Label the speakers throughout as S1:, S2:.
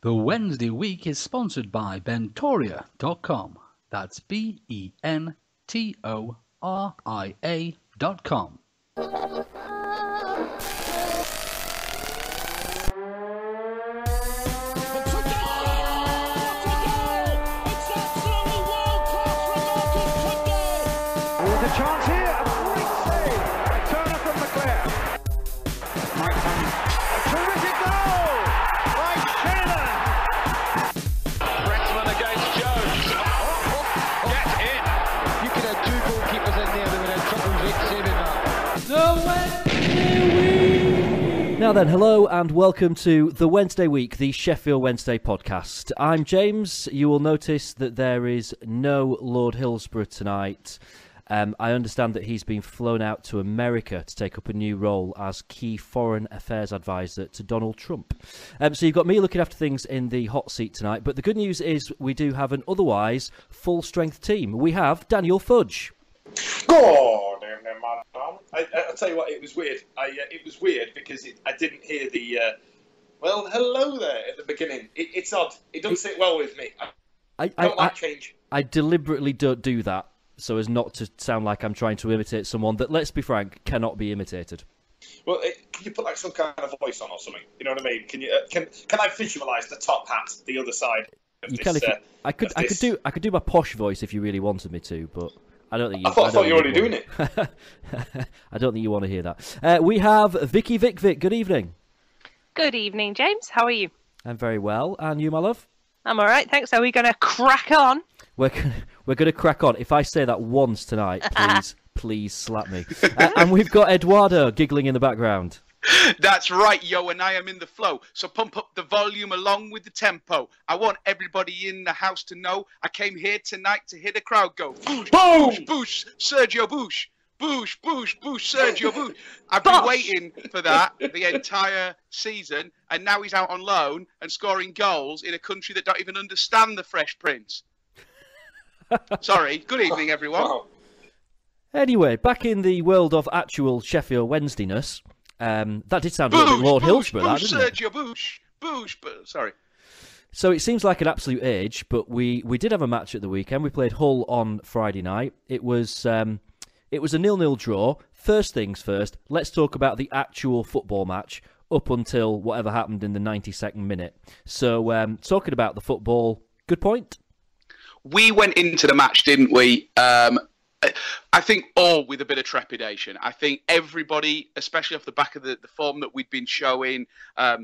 S1: The Wednesday week is sponsored by Bentoria.com. That's BENTORIA.com.
S2: There's a chance here, a great save. A turner from McClare. A terrific goal by Sheridan.
S3: Brexman against Jones. Get in.
S4: You could have two goalkeepers in there that would have trouble saving that.
S5: Now then, hello and welcome to The Wednesday Week, the Sheffield Wednesday podcast. I'm James. You will notice that there is no Lord Hillsborough tonight. I understand that he's been flown out to America to take up a new role as key foreign affairs advisor to Donald Trump. So you've got me looking after things in the hot seat tonight, but the good news is we do have an otherwise full-strength team. We have Daniel Fudge.
S6: Good evening, madam. I'll tell you what, it was weird. It was weird because I didn't hear the, well, hello there at the beginning. It's odd. It doesn't sit well with me. I don't like change.
S5: I deliberately don't do that so as not to sound like I'm trying to imitate someone that, let's be frank, cannot be imitated.
S6: Well, can you put like some kind of voice on or something? You know what I mean? Can you? Can I visualise the top hat, the other side? Of
S5: you
S6: this,
S5: can. If you, I could do my posh voice if you really wanted me to, but I don't think you.
S6: I thought you were already doing it.
S5: I don't think you want to hear that. We have Vicky Vic. Good evening.
S7: Good evening, James. How are you?
S5: I'm very well, and you, my love?
S7: I'm all right, thanks. Are we going to crack on?
S5: We're going to crack on. If I say that once tonight, please slap me. And we've got Eduardo giggling in the background.
S3: That's right, yo, and I am in the flow. So pump up the volume along with the tempo. I want everybody in the house to know I came here tonight to hear the crowd go. Boosh, boosh, boosh, Sergio Boosh. Boosh, boosh, boosh, Sergio Boosh. I've been waiting for that the entire season, and now he's out on loan and scoring goals in a country that don't even understand the Fresh Prince. Sorry. Good evening, everyone.
S6: Wow.
S5: Anyway, back in the world of actual Sheffield Wednesdayness, that did sound a little bit Lord Hillsborough, that, didn't it?
S3: Sergio Boosh. Boosh, sorry.
S5: So it seems like an absolute age, but we did have a match at the weekend. We played Hull on Friday night. It was a 0-0 draw. First things first, let's talk about the actual football match up until whatever happened in the 92nd minute. So talking about the football, good point.
S3: We went into the match, didn't we? I think all with a bit of trepidation. I think everybody, especially off the back of the form that we'd been showing, I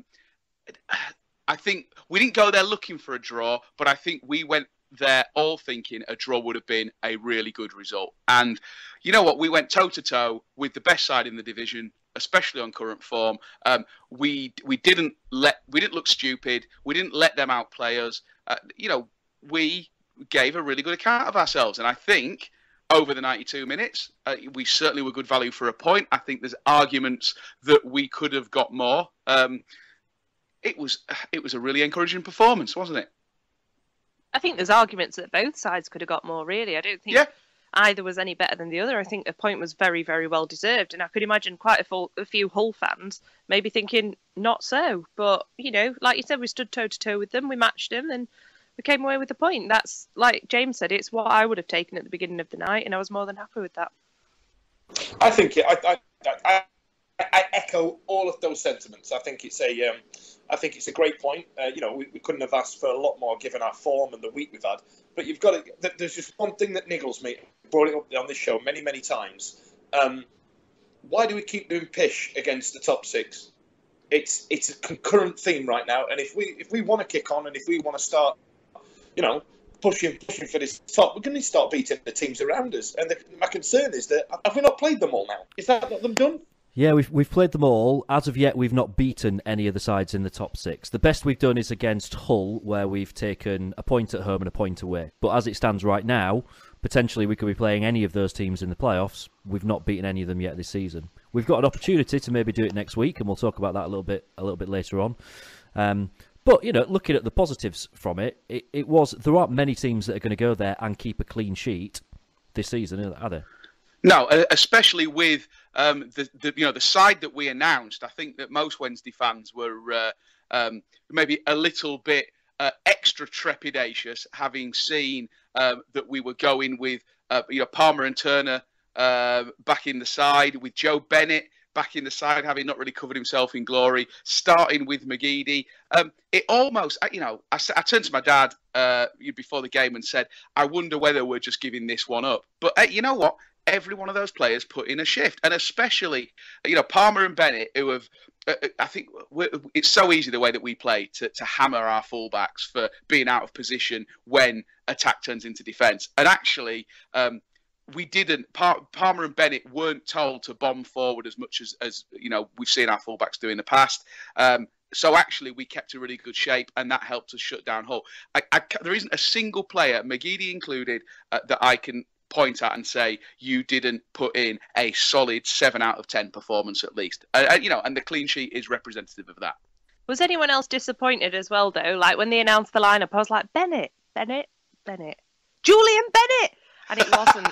S3: think we didn't go there looking for a draw, but I think we went there all thinking a draw would have been a really good result. And you know what? We went toe-to-toe with the best side in the division, especially on current form. We didn't look stupid. We didn't let them outplay us. We gave a really good account of ourselves. And I think over the 92 minutes, we certainly were good value for a point. I think there's arguments that we could have got more. It was a really encouraging performance, wasn't it?
S7: I think there's arguments that both sides could have got more, really. I don't think either was any better than the other. I think the point was very, very well deserved. And I could imagine quite a few Hull fans maybe thinking not so. But, like you said, we stood toe-to-toe with them. We matched them and we came away with the point. That's, like James said, it's what I would have taken at the beginning of the night, and I was more than happy with that.
S6: I think I echo all of those sentiments. I think it's a great point. We couldn't have asked for a lot more given our form and the week we've had. But you've got to. There's just one thing that niggles me. I brought it up on this show many, many times. Why do we keep doing pish against the top six? It's a concurrent theme right now. And if we want to kick on and if we want to start, pushing for this top, we're going to start beating the teams around us. And my concern is that have we not played them all now? Is that not them done?
S5: Yeah, we've played them all. As of yet, we've not beaten any of the sides in the top six. The best we've done is against Hull, where we've taken a point at home and a point away. But as it stands right now, potentially we could be playing any of those teams in the playoffs. We've not beaten any of them yet this season. We've got an opportunity to maybe do it next week, and we'll talk about that a little bit later on. But looking at the positives from it, there aren't many teams that are going to go there and keep a clean sheet this season, are there?
S3: No, especially with the side that we announced. I think that most Wednesday fans were maybe a little bit extra trepidatious, having seen that we were going with Palmer and Turner back in the side, with Joe Bennett back in the side, having not really covered himself in glory, starting with McGeady. It almost, I turned to my dad before the game and said, I wonder whether we're just giving this one up. But you know what? Every one of those players put in a shift, and especially, Palmer and Bennett, who have, I think it's so easy the way that we play to hammer our fullbacks for being out of position when attack turns into defence. And actually, we didn't. Palmer and Bennett weren't told to bomb forward as much as we've seen our fullbacks do in the past. So actually, we kept a really good shape, and that helped us shut down Hull. There isn't a single player, McGeady included, that I can point at and say you didn't put in a solid 7 out of 10 performance at least. And the clean sheet is representative of that. Was
S7: anyone else disappointed as well, though? Like when they announced the lineup, I was like, Bennett, Julian Bennett, and it wasn't.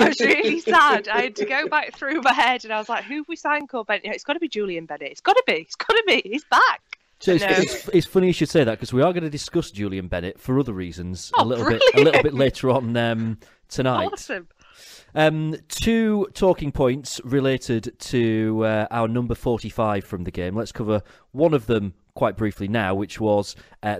S7: I was really sad. I had to go back through my head, and I was like, who have we signed called Bennett? It's got to be Julian Bennett. It's got to be. He's back.
S5: So it's funny you should say that, because we are going to discuss Julian Bennett for other reasons a little bit later on tonight.
S7: Awesome.
S5: 2 talking points related to our number 45 from the game. Let's cover one of them quite briefly now, which was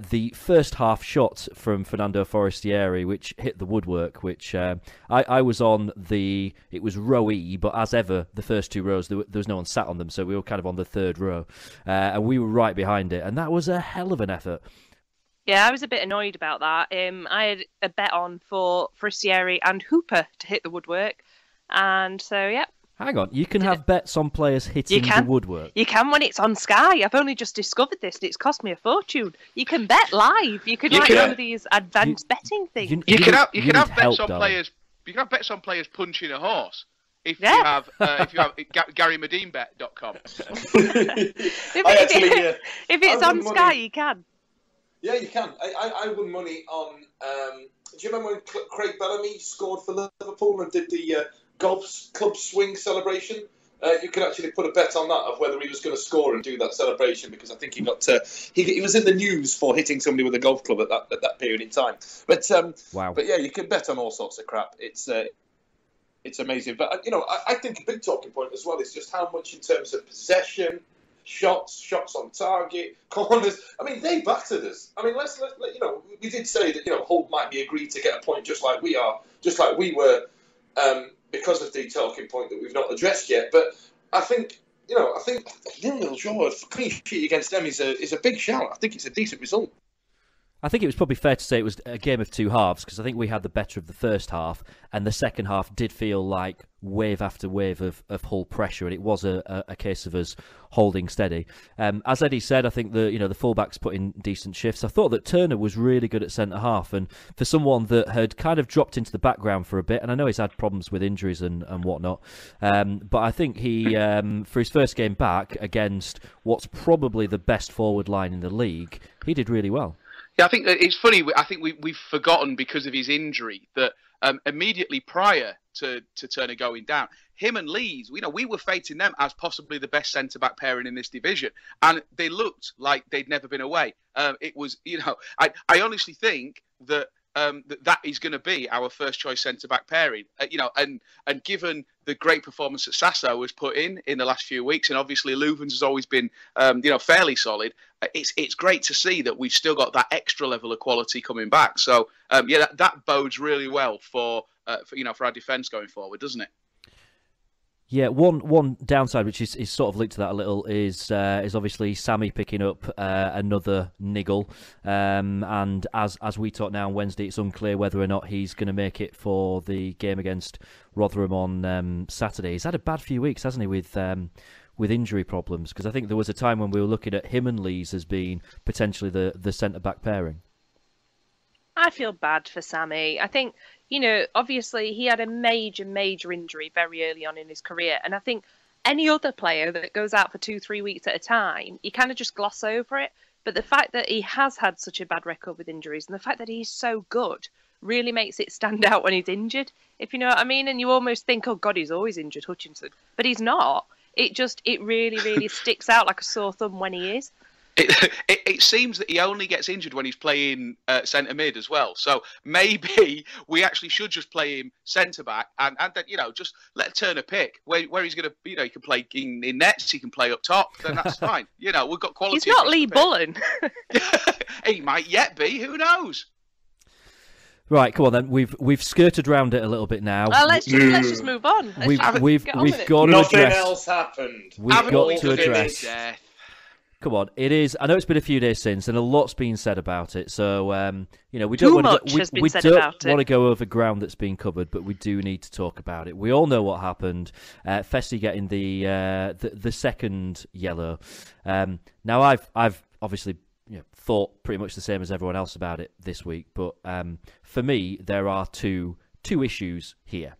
S5: the first half shot from Fernando Forestieri, which hit the woodwork, which I was on it was row E, but as ever, the first 2 rows, there was no one sat on them, so we were kind of on the 3rd row, and we were right behind it, and that was a hell of an effort.
S7: Yeah, I was a bit annoyed about that. I had a bet on for Forestieri and Hooper to hit the woodwork, and so, yeah.
S5: Hang on, you can have bets on players hitting the woodwork.
S7: You can when it's on Sky. I've only just discovered this, and it's cost me a fortune. You can bet live. You can one of these advanced betting things.
S3: You can have bets on players. You can have bets on players punching a horse. If you have GaryMedinebet.com.
S7: If it's on Sky, you can.
S6: Yeah, you can. I won money on. Do you remember when Craig Bellamy scored for Liverpool and did the golf club swing celebration? You could actually put a bet on that of whether he was going to score and do that celebration, because I think he got he was in the news for hitting somebody with a golf club at that period in time. But
S5: wow.
S6: But yeah, you can bet on all sorts of crap. It's amazing. But I think a big talking point as well is just how much in terms of possession, shots on target, corners. I mean, they battered us. I mean, let's we did say that Hull might be agreed to get a point just like we were. Because of the talking point that we've not addressed yet, but I think a 0-0 draw, a clean sheet against them is a big shout. I think it's a decent result.
S5: I think it was probably fair to say it was a game of 2 halves, because I think we had the better of the first half, and the second half did feel like wave after wave of Hull pressure, and it was a case of us holding steady. As Eddie said, I think the fullbacks put in decent shifts. I thought that Turner was really good at centre half, and for someone that had kind of dropped into the background for a bit, and I know he's had problems with injuries and whatnot, but I think he, for his first game back against what's probably the best forward line in the league, he did really well.
S3: Yeah, I think it's funny. I think we've forgotten, because of his injury, that immediately prior to Turner going down, him and Lees, we were fating them as possibly the best centre-back pairing in this division, and they looked like they'd never been away. It was, I honestly think that that is going to be our first choice centre-back pairing. And given the great performance that Sasso has put in the last few weeks, and obviously Louvens has always been, fairly solid. It's great to see that we've still got that extra level of quality coming back. So that bodes really well for our defence going forward, doesn't it?
S5: Yeah, one downside, which is sort of linked to that a little, is obviously Sammy picking up another niggle, and as we talk now on Wednesday, it's unclear whether or not he's going to make it for the game against Rotherham on Saturday. He's had a bad few weeks, hasn't he, with injury problems? Because I think there was a time when we were looking at him and Lees as being potentially the centre back pairing.
S7: I feel bad for Sammy. I think, obviously he had a major injury very early on in his career. And I think any other player that goes out for 2-3 weeks at a time, you kind of just gloss over it. But the fact that he has had such a bad record with injuries, and the fact that he's so good, really makes it stand out when he's injured, if you know what I mean. And you almost think, oh God, he's always injured, Hutchinson. But he's not. It really sticks out like a sore thumb when he is.
S3: It seems that he only gets injured when he's playing centre mid as well. So maybe we actually should just play him centre back and then, just let Turner pick where he's going to, he can play in nets, he can play up top, then that's fine. We've got quality.
S7: He's not Lee Bullen.
S3: He might yet be, who knows?
S5: Right, come on then. We've skirted around it a little bit now.
S7: Let's just move on.
S5: We've got to
S6: Nothing
S5: address.
S6: else happened.
S5: We've got to address.
S3: Death.
S5: Come on, it is. I know it's been a few days since, and a lot's been said about it. So, we don't want to go over ground that's been covered, but we do need to talk about it. We all know what happened. Fessy getting the second yellow. Now, I've obviously thought pretty much the same as everyone else about it this week, but for me, there are two issues here.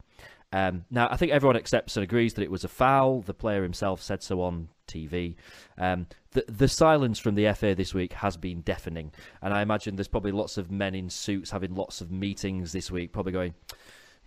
S5: Now, I think everyone accepts and agrees that it was a foul. The player himself said so on TV. The silence from the FA this week has been deafening, and I imagine there's probably lots of men in suits having lots of meetings this week, probably going,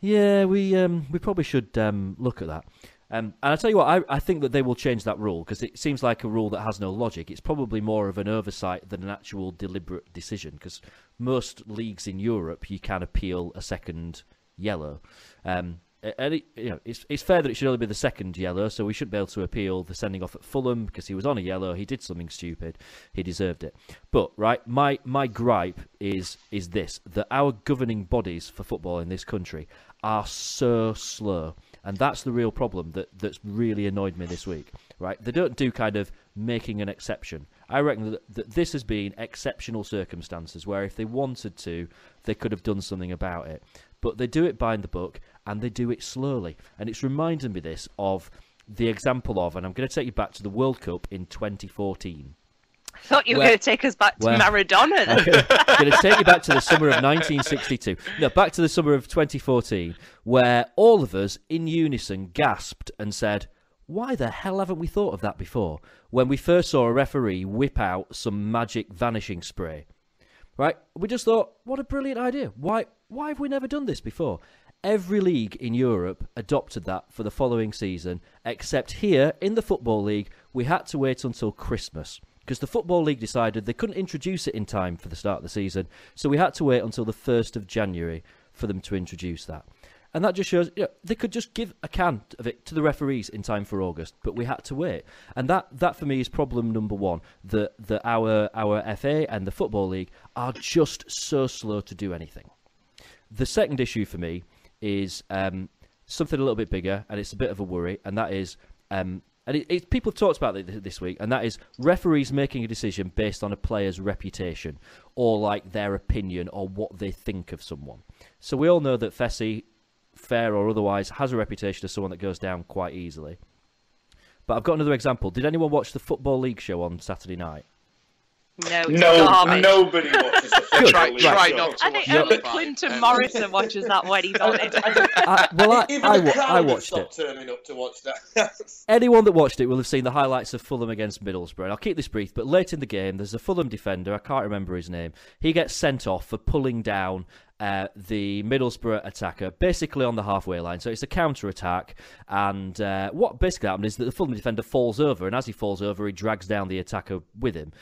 S5: "Yeah, we probably should look at that." And I tell you what, I think that they will change that rule because it seems like a rule that has no logic. It's probably more of an oversight than an actual deliberate decision because most leagues in Europe you can appeal a second yellow. And it's fair that it should only be the second yellow, so we shouldn't be able to appeal the sending off at Fulham because he was on a yellow, he did something stupid, he deserved it. But right, my gripe is this: that our governing bodies for football in this country are so slow, and that's the real problem that's really annoyed me this week. Right, they don't do kind of making an exception. I reckon that this has been exceptional circumstances where if they wanted to, they could have done something about it. But they do it by the book, and they do it slowly. And it's reminding me this of the example of, and I'm going to take you back to the World Cup in 2014.
S7: I thought you were going to take us back to Maradona.
S5: I'm going to take you back to the summer of 1962. No, back to the summer of 2014, where all of us in unison gasped and said, "Why the hell haven't we thought of that before?" When we first saw a referee whip out some magic vanishing spray. Right? We just thought, what a brilliant idea. Why have we never done this before? Every league in Europe adopted that for the following season, except here in the Football League, we had to wait until Christmas because the Football League decided they couldn't introduce it in time for the start of the season, so we had to wait until the 1st of January for them to introduce that. And that just shows, they could just give a can of it to the referees in time for August, but we had to wait. And that for me is problem number one, that our FA and the Football League are just so slow to do anything. The second issue for me is something a little bit bigger, and it's a bit of a worry, and that is, people have talked about it this week, and that is referees making a decision based on a player's reputation, or like their opinion, or what they think of someone. So we all know that Fessy, fair or otherwise, has a reputation as someone that goes down quite easily. But I've got another example. Did anyone watch the Football League show on Saturday night?
S7: No,
S6: nobody watches the Football League show.
S7: I think only Clinton Morrison watches that when he's on it.
S5: I watched it.
S6: Turning up to watch that.
S5: Anyone that watched it will have seen the highlights of Fulham against Middlesbrough. And I'll keep this brief, but late in the game, there's a Fulham defender, I can't remember his name, he gets sent off for pulling down the Middlesbrough attacker, basically on the halfway line. So it's a counter-attack, and what basically happened is that the Fulham defender falls over, and as he falls over, he drags down the attacker with him.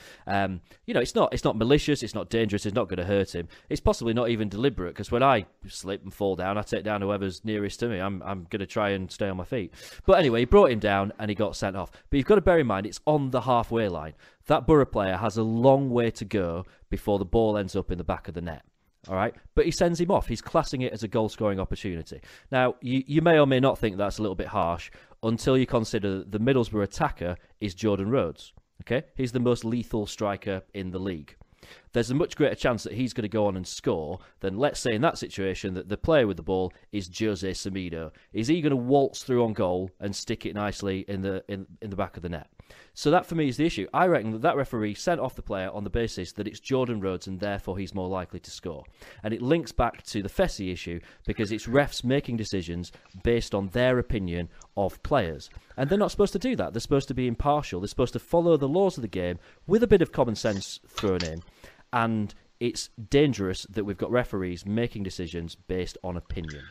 S5: It's not malicious, it's not dangerous, it's not going to hurt him. It's possibly not even deliberate, because when I slip and fall down, I take down whoever's nearest to me. I'm going to try and stay on my feet. But anyway, he brought him down, and he got sent off. But you've got to bear in mind, it's on the halfway line. That Borough player has a long way to go before the ball ends up in the back of the net. All right, but he sends him off. He's classing it as a goal-scoring opportunity. Now, you may or may not think that's a little bit harsh until you consider the Middlesbrough attacker is Jordan Rhodes. Okay, he's the most lethal striker in the league. There's a much greater chance that he's going to go on and score than, let's say, in that situation, that the player with the ball is Jose Semedo. Is he going to waltz through on goal and stick it nicely in the back of the net? So that, for me, is the issue. I reckon that referee sent off the player on the basis that it's Jordan Rhodes and therefore he's more likely to score. And it links back to the Fessy issue because it's refs making decisions based on their opinion of players. And they're not supposed to do that. They're supposed to be impartial. They're supposed to follow the laws of the game with a bit of common sense thrown in. And it's dangerous that we've got referees making decisions based on opinion.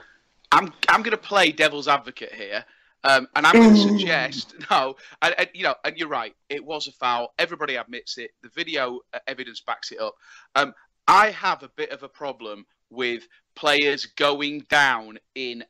S3: I'm going to play devil's advocate here. And I'm going to suggest and you're right. It was a foul. Everybody admits it. The video evidence backs it up. I have a bit of a problem with players going down in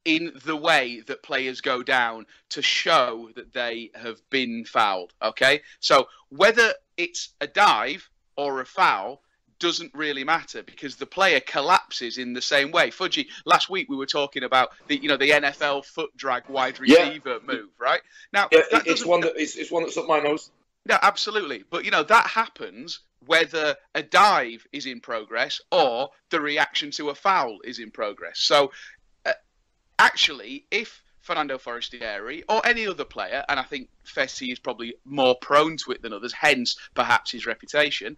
S3: the way that players go down to show that they have been fouled. Okay, so whether it's a dive or a foul doesn't really matter because the player collapses in the same way. Fudgy, last week we were talking about the NFL foot drag wide receiver move, right? Now
S6: it's one that's up my nose.
S3: No, absolutely. But that happens whether a dive is in progress or the reaction to a foul is in progress. So actually, if Fernando Forestieri or any other player, and I think Fessi is probably more prone to it than others, hence perhaps his reputation,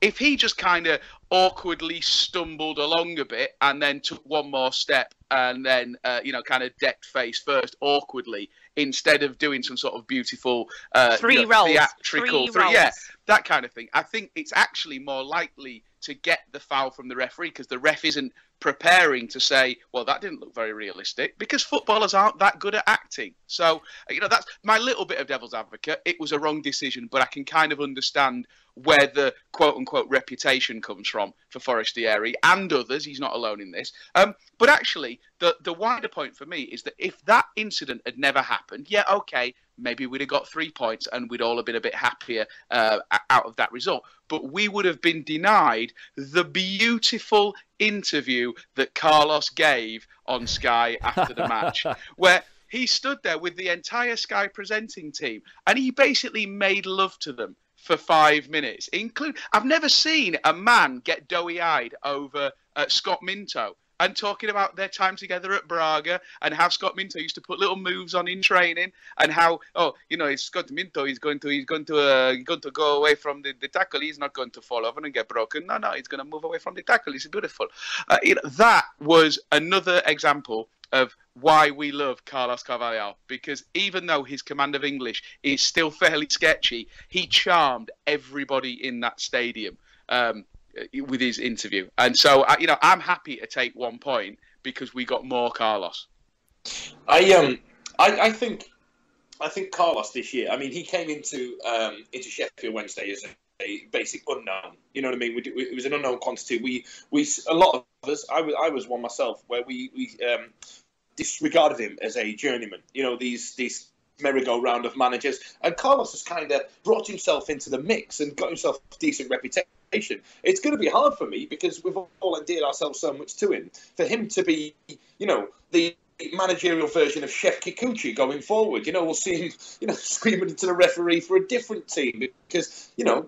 S3: if he just kind of awkwardly stumbled along a bit and then took one more step and then, kind of decked face first awkwardly instead of doing some sort of beautiful theatrical, that kind of thing, I think it's actually more likely to get the foul from the referee because the ref isn't preparing to say, well, that didn't look very realistic because footballers aren't that good at acting. So, that's my little bit of devil's advocate. It was a wrong decision, but I can kind of understand where the quote-unquote reputation comes from for Forestieri and others. He's not alone in this. But actually, the wider point for me is that if that incident had never happened, maybe we'd have got 3 points and we'd all have been a bit happier out of that result. But we would have been denied the beautiful interview that Carlos gave on Sky after the match, where he stood there with the entire Sky presenting team and he basically made love to them for 5 minutes. I've never seen a man get doughy-eyed over Scott Minto and talking about their time together at Braga and how Scott Minto used to put little moves on in training and how Scott Minto is going to go away from the tackle. He's not going to fall over and get broken. No, he's going to move away from the tackle. It's beautiful. That was another example of why we love Carlos Carvalhal, because even though his command of English is still fairly sketchy, he charmed everybody in that stadium with his interview. And so, I'm happy to take 1 point because we got more Carlos.
S6: I think Carlos this year, I mean, he came into Sheffield Wednesday as a basic unknown. You know what I mean? It was an unknown quantity. We a lot of us, I was one myself, where we disregarded him as a journeyman. These merry-go-round of managers, and Carlos has kind of brought himself into the mix and got himself a decent reputation. It's going to be hard for me because we've all endeared ourselves so much to him. For him to be, the managerial version of Chef Kikuchi going forward, we'll see him, screaming into the referee for a different team because, no,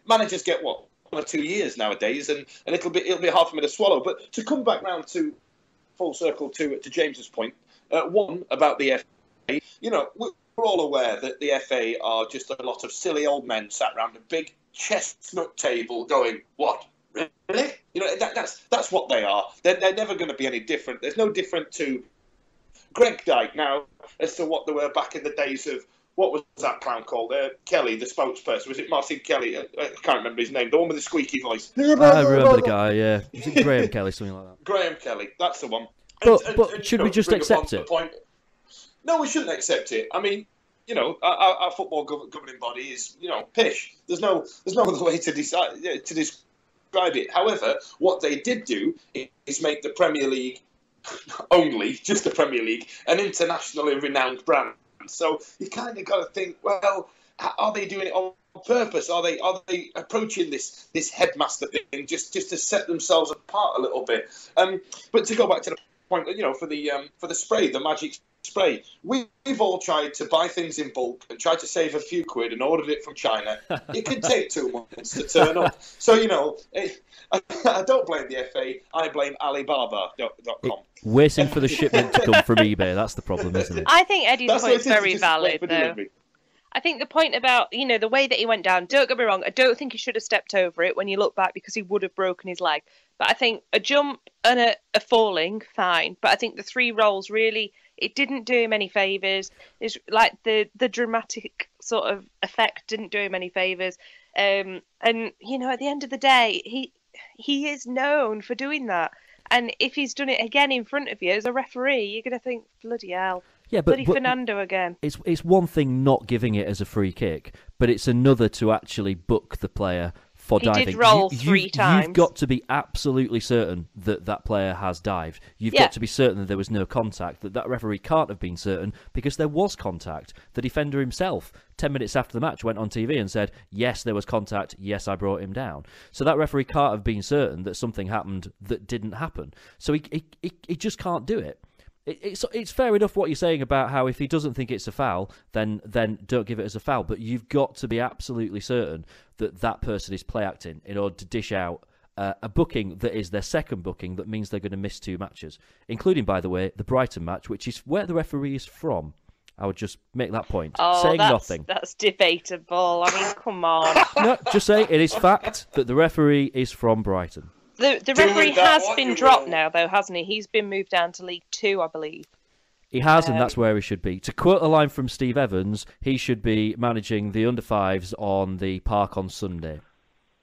S6: managers get 1 or 2 years nowadays, and it'll be hard for me to swallow. But to come back round to full circle to James's point, one about the FA, we're all aware that the FA are just a lot of silly old men sat around a big chestnut table going, what? Really? That's what they are. They're never going to be any different. There's no different to Greg Dyke now as to what they were back in the days of, what was that clown called? Kelly, the spokesperson. Was it Martin Kelly? I can't remember his name. The one with the squeaky voice.
S5: I remember the guy, yeah. Was it Graham Kelly, something like that?
S6: Graham Kelly, that's the one.
S5: But should we just accept it?
S6: No, we shouldn't accept it. I mean, our football governing body is, pish. There's no other way to describe it. However, what they did do is make the Premier League just the Premier League, an internationally renowned brand. So you kind of got to think, well, are they doing it on purpose? Are they approaching this headmaster thing just to set themselves apart a little bit? But to go back to the point, for the spray, the magic spray, we've all tried to buy things in bulk and tried to save a few quid and ordered it from China. It can take 2 months to turn up. So, I don't blame the FA. I blame Alibaba.com.
S5: Waiting for the shipment to come from eBay. That's the problem, isn't it?
S7: I think Eddie's point is very valid, though. Delivery. I think the point about, the way that he went down, don't get me wrong, I don't think he should have stepped over it when you look back because he would have broken his leg. But I think a jump and a falling, fine. But I think the 3 rolls really, it didn't do him any favours. It's like the dramatic sort of effect didn't do him any favours. And, at the end of the day, he is known for doing that. And if he's done it again in front of you as a referee, you're going to think, bloody hell.
S5: Yeah,
S7: but Fernando again.
S5: It's one thing not giving it as a free kick, but it's another to actually book the player for diving.
S7: He did roll three times.
S5: You've got to be absolutely certain that player has dived. You've got to be certain that there was no contact, that referee can't have been certain because there was contact. The defender himself, 10 minutes after the match, went on TV and said, yes, there was contact, yes, I brought him down. So that referee can't have been certain that something happened that didn't happen. So he just can't do it. It's fair enough what you're saying about how if he doesn't think it's a foul, then don't give it as a foul. But you've got to be absolutely certain that person is play acting in order to dish out a booking that is their second booking that means they're going to miss 2 matches, including, by the way, the Brighton match, which is where the referee is from. I would just make that point. Saying nothing.
S7: That's debatable. I mean, come on.
S5: No, just say it is fact that the referee is from Brighton.
S7: The referee has been dropped now, though, hasn't he? He's been moved down to League 2, I believe.
S5: He has, and that's where he should be. To quote a line from Steve Evans, he should be managing the under-5s on the park on Sunday.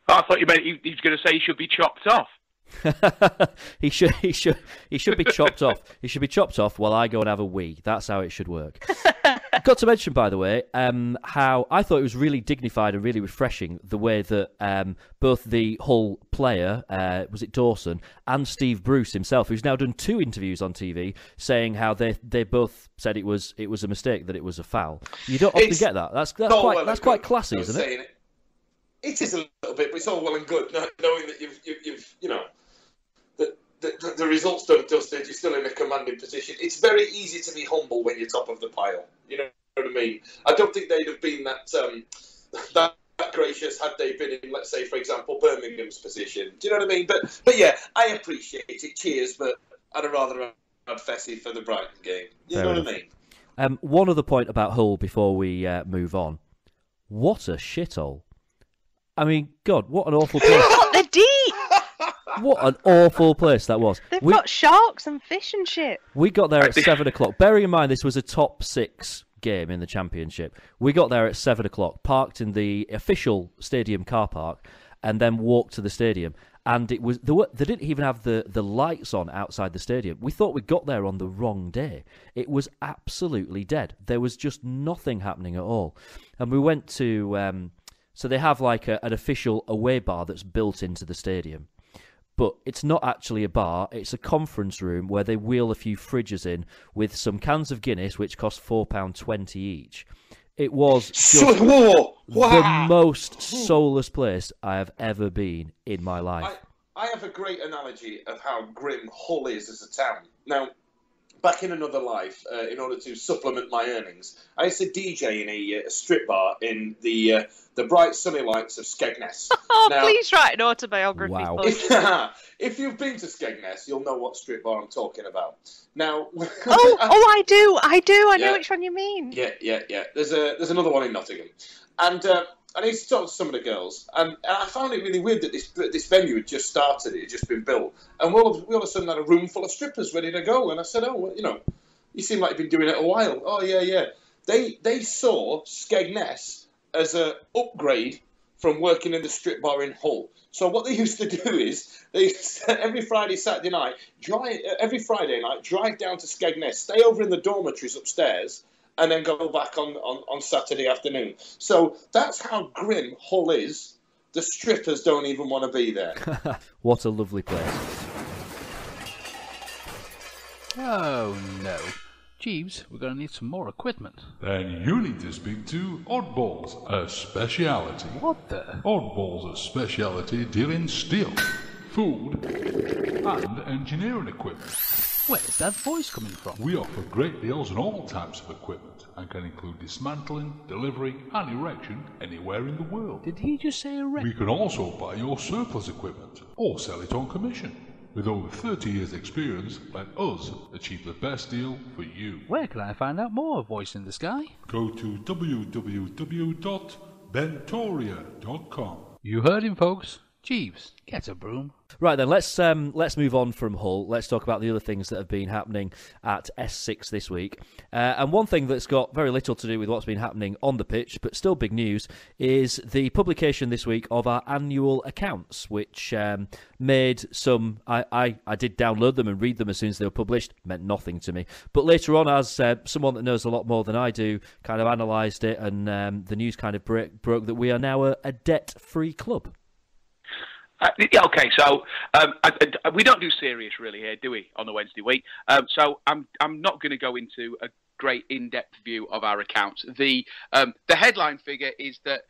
S3: I thought you meant he was going to say he should be chopped off.
S5: he should be chopped off. He should be chopped off while I go and have a wee. That's how it should work. Got to mention, by the way, how I thought it was really dignified and really refreshing the way that both the Hull player, was it Dawson, and Steve Bruce himself, who's now done 2 interviews on TV, saying how they both said it was a mistake, that it was a foul. You don't often get that. That's quite classy, isn't it?
S6: It is a little bit, but it's all well and good knowing that you've you know. The results don't dust it. You're still in a commanding position. It's very easy to be humble when you're top of the pile. You know what I mean? I don't think they'd have been that gracious had they been in, let's say, for example, Birmingham's position. Do you know what I mean? But yeah, I appreciate it. Cheers, but I'd rather have Fessy for the Brighton game. You know what I mean?
S5: One other point about Hull before we move on. What a shithole. I mean, God, what an awful place.
S7: They're deep.
S5: What an awful place that was.
S7: They've got sharks and fish and shit.
S5: We got there at 7 o'clock. Bearing in mind this was a top 6 game in the Championship. We got there at 7 o'clock, parked in the official stadium car park, and then walked to the stadium. And it was they didn't even have the lights on outside the stadium. We thought we got there on the wrong day. It was absolutely dead. There was just nothing happening at all. And we went to... so they have like an official away bar that's built into the stadium. But it's not actually a bar, it's a conference room where they wheel a few fridges in with some cans of Guinness, which cost £4.20 each. It was just the most soulless place I have ever been in my life.
S6: I have a great analogy of how grim Hull is as a town. Now, back in another life, in order to supplement my earnings, I used to DJ in a strip bar in the bright sunny lights of Skegness.
S7: Oh, now, please write an autobiography.
S5: Wow.
S6: If you've been to Skegness, you'll know what strip bar I'm talking about. Now,
S7: I do. I know which one you mean.
S6: Yeah. There's another one in Nottingham, and I used to talk to some of the girls, and I found it really weird that this venue had just started. It had just been built, and we all of a sudden had a room full of strippers ready to go. And I said, "Oh, well, you know, you seem like you've been doing it a while." Oh, yeah. They saw Skegness as a upgrade from working in the strip bar in Hull. So what they used to do is every Friday night drive down to Skegness, stay over in the dormitories upstairs, and then go back on Saturday afternoon. So that's how grim Hull is. The strippers don't even want to be there.
S5: What a lovely place.
S1: Oh, no. Jeeves, we're going to need some more equipment.
S8: Then you need to speak to Oddballs, a speciality.
S1: What the?
S8: Oddballs, a speciality deal in steel, food, and engineering equipment.
S1: Where's that voice coming from?
S8: We offer great deals on all types of equipment and can include dismantling, delivery, and erection anywhere in the world.
S1: Did he just say erection?
S8: We can also buy your surplus equipment or sell it on commission. With over 30 years' experience, let us achieve the best deal for you.
S1: Where can I find out more, Voice in the Sky?
S8: Go to www.bentoria.com.
S1: You heard him, folks. Jeeves, get a broom.
S5: Right then, let's move on from Hull. Let's talk about the other things that have been happening at S6 this week. And one thing that's got very little to do with what's been happening on the pitch, but still big news, is the publication this week of our annual accounts, which made some... I did download them and read them as soon as they were published. Meant nothing to me. But later on, as someone that knows a lot more than I do, kind of analysed it, and the news kind of broke that we are now a debt-free club.
S3: Okay, so we don't do serious really here, do we, on the Wednesday week? So I'm not going to go into a great in-depth view of our accounts. The headline figure is that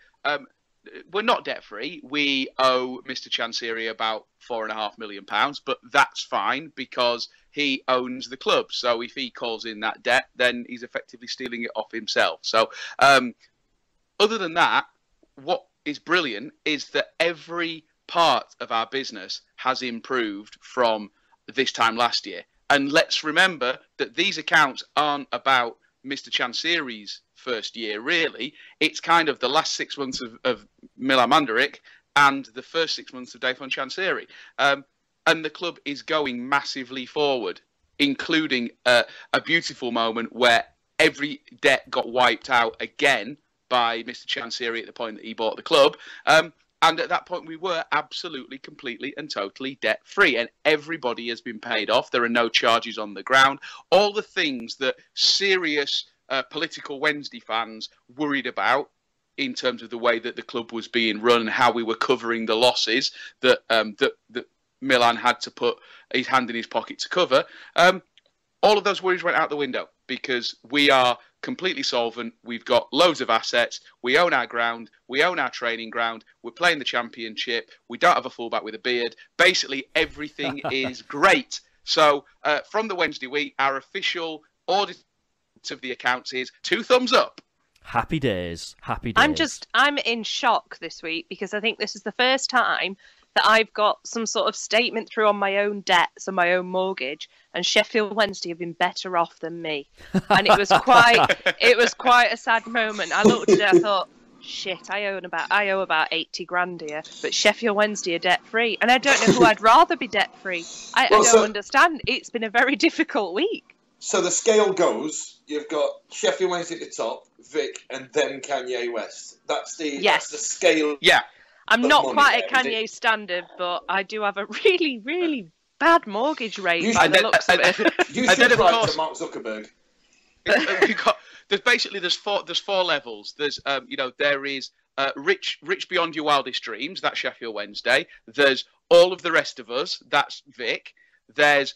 S3: we're not debt-free. We owe Mr. Chansiri about £4.5 million, but that's fine because he owns the club. So if he calls in that debt, then he's effectively stealing it off himself. So other than that, what is brilliant is that every part of our business has improved from this time last year. And let's remember that these accounts aren't about Mr. Chansiri's first year, really. It's kind of the last 6 months of Milan Mandaric and the first 6 months of Dayton Chansiri. And the club is going massively forward, including a beautiful moment where every debt got wiped out again by Mr. Chansiri at the point that he bought the club. And at that point, we were absolutely, completely and totally debt-free. And everybody has been paid off. There are no charges on the ground. All the things that serious political Wednesday fans worried about in terms of the way that the club was being run and how we were covering the losses that Milan had to put his hand in his pocket to cover, all of those worries went out the window because we are completely solvent. We've got loads of assets. We own our ground. We own our training ground. We're playing the championship. We don't have a fullback with a beard. Basically, everything is great. So from the Wednesday week, our official audit of the accounts is 2 thumbs up.
S5: Happy days. Happy days.
S7: I'm in shock this week because I think this is the first time that I've got some sort of statement through on my own debts and my own mortgage, and Sheffield Wednesday have been better off than me. And it was quite a sad moment. I looked at it, I thought, shit, I owe about 80 grand here, but Sheffield Wednesday are debt free, and I don't know who I'd rather be debt free. I don't understand. It's been a very difficult week.
S6: So the scale goes: you've got Sheffield Wednesday at the top, Vic, and then Kanye West. That's the scale.
S3: Yeah.
S7: I'm not quite at Kanye's standard, but I do have a really, really bad mortgage rate by the looks of it.
S6: You should write to Mark Zuckerberg.
S3: There's four levels. There's there is rich beyond your wildest dreams. That's Sheffield Wednesday. There's all of the rest of us. That's Vic. There's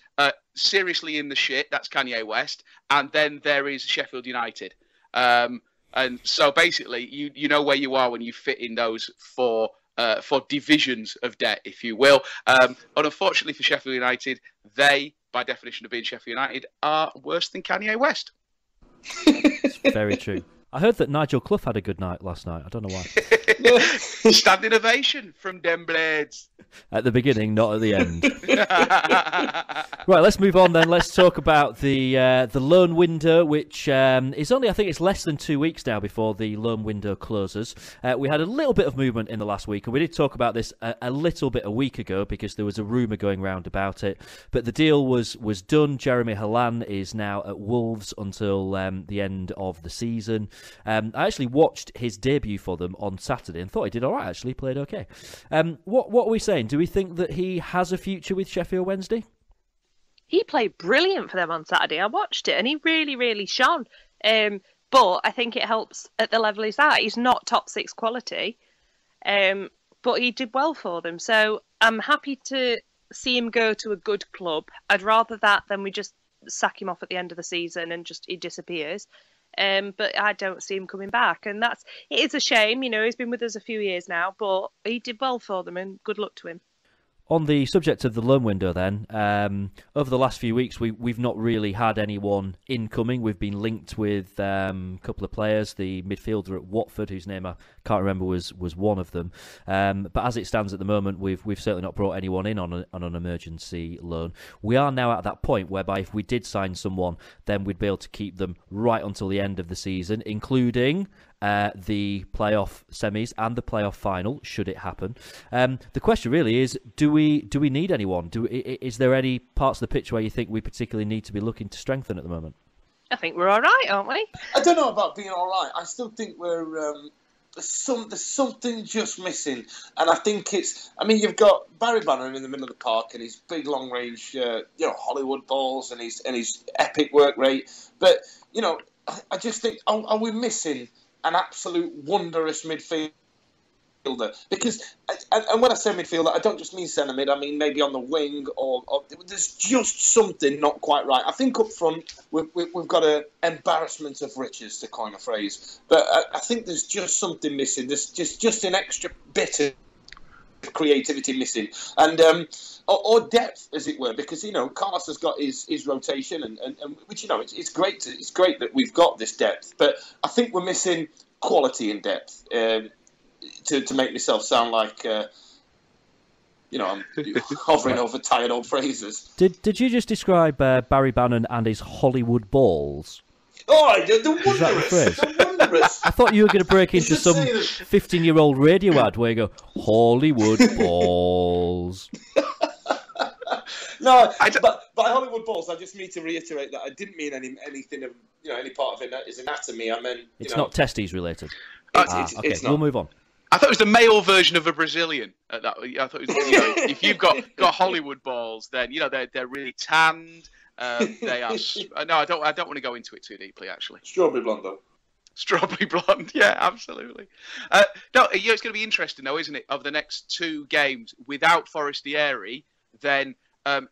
S3: seriously in the shit. That's Kanye West. And then there is Sheffield United. And so basically, you know where you are when you fit in those four divisions of debt, if you will. And unfortunately for Sheffield United, they, by definition of being Sheffield United, are worse than Kanye West.
S5: It's very true. I heard that Nigel Clough had a good night last night. I don't know why.
S3: Standing ovation from them Blades.
S5: At the beginning, not at the end. Right, let's move on then. Let's talk about the loan window, which is only, I think it's less than 2 weeks now before the loan window closes. We had a little bit of movement in the last week, and we did talk about this a little bit a week ago because there was a rumour going round about it. But the deal was done. Jeremy Halan is now at Wolves until the end of the season. I actually watched his debut for them on Saturday and thought he did all right, actually. He played okay. What are we saying? Do we think that he has a future with Sheffield Wednesday?
S7: He played brilliant for them on Saturday. I watched it and he really, really shone. But I think it helps at the level he's at. He's not top 6 quality, but he did well for them. So I'm happy to see him go to a good club. I'd rather that than we just sack him off at the end of the season and he disappears. But I don't see him coming back, and it is a shame. He's been with us a few years now, but he did well for them, and good luck to him.
S5: On the subject of the loan window then, over the last few weeks we've not really had anyone incoming. We've been linked with a couple of players. The midfielder at Watford, whose name I can't remember, was one of them. But as it stands at the moment, we've certainly not brought anyone in on an emergency loan. We are now at that point whereby if we did sign someone, then we'd be able to keep them right until the end of the season, including the playoff semis and the playoff final, should it happen. The question really is, do we need anyone? Is there any parts of the pitch where you think we particularly need to be looking to strengthen at the moment?
S7: I think we're all right, aren't we?
S6: I don't know about being all right. I still think we're... There's something just missing, and I think it's. I mean, you've got Barry Bannon in the middle of the park and his big long range, Hollywood balls and his epic work rate. But I just think, are we missing an absolute wondrous midfielder? Because, and when I say midfielder, I don't just mean centre mid. I mean maybe on the wing, or there's just something not quite right. I think up front we've got an embarrassment of riches, to coin a phrase. But I think there's just something missing. There's just an extra bit of creativity missing, and or depth, as it were. Because Carlos has got his rotation, and which it's great. It's great that we've got this depth, but I think we're missing quality and depth. To make myself sound like, I'm hovering over tired old phrases.
S5: Did you just describe Barry Bannon and his Hollywood balls?
S6: Oh, the wondrous! The wondrous!
S5: I thought you were going to break into some 15-year-old radio ad where you go, Hollywood balls.
S6: No, but by Hollywood balls, I just need to reiterate that I didn't mean anything of any part of it is anatomy. I meant
S5: it's not testes related. Okay,
S6: it's not.
S5: We'll move on.
S3: I thought it was the male version of a Brazilian. I thought it was, if you've got Hollywood balls, then they're really tanned. They are. No, I don't want to go into it too deeply. Actually,
S6: strawberry blonde though.
S3: Strawberry blonde, yeah, absolutely. No, it's going to be interesting though, isn't it? Of the next two games without Forestieri, then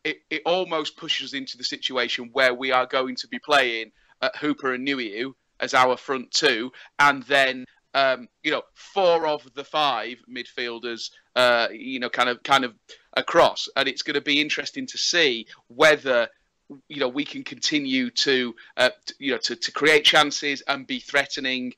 S3: it almost pushes us into the situation where we are going to be playing Hooper and Nuiu as our front two, and then. 4 of the 5 midfielders, kind of across, and it's going to be interesting to see whether, we can continue to create chances and be threatening.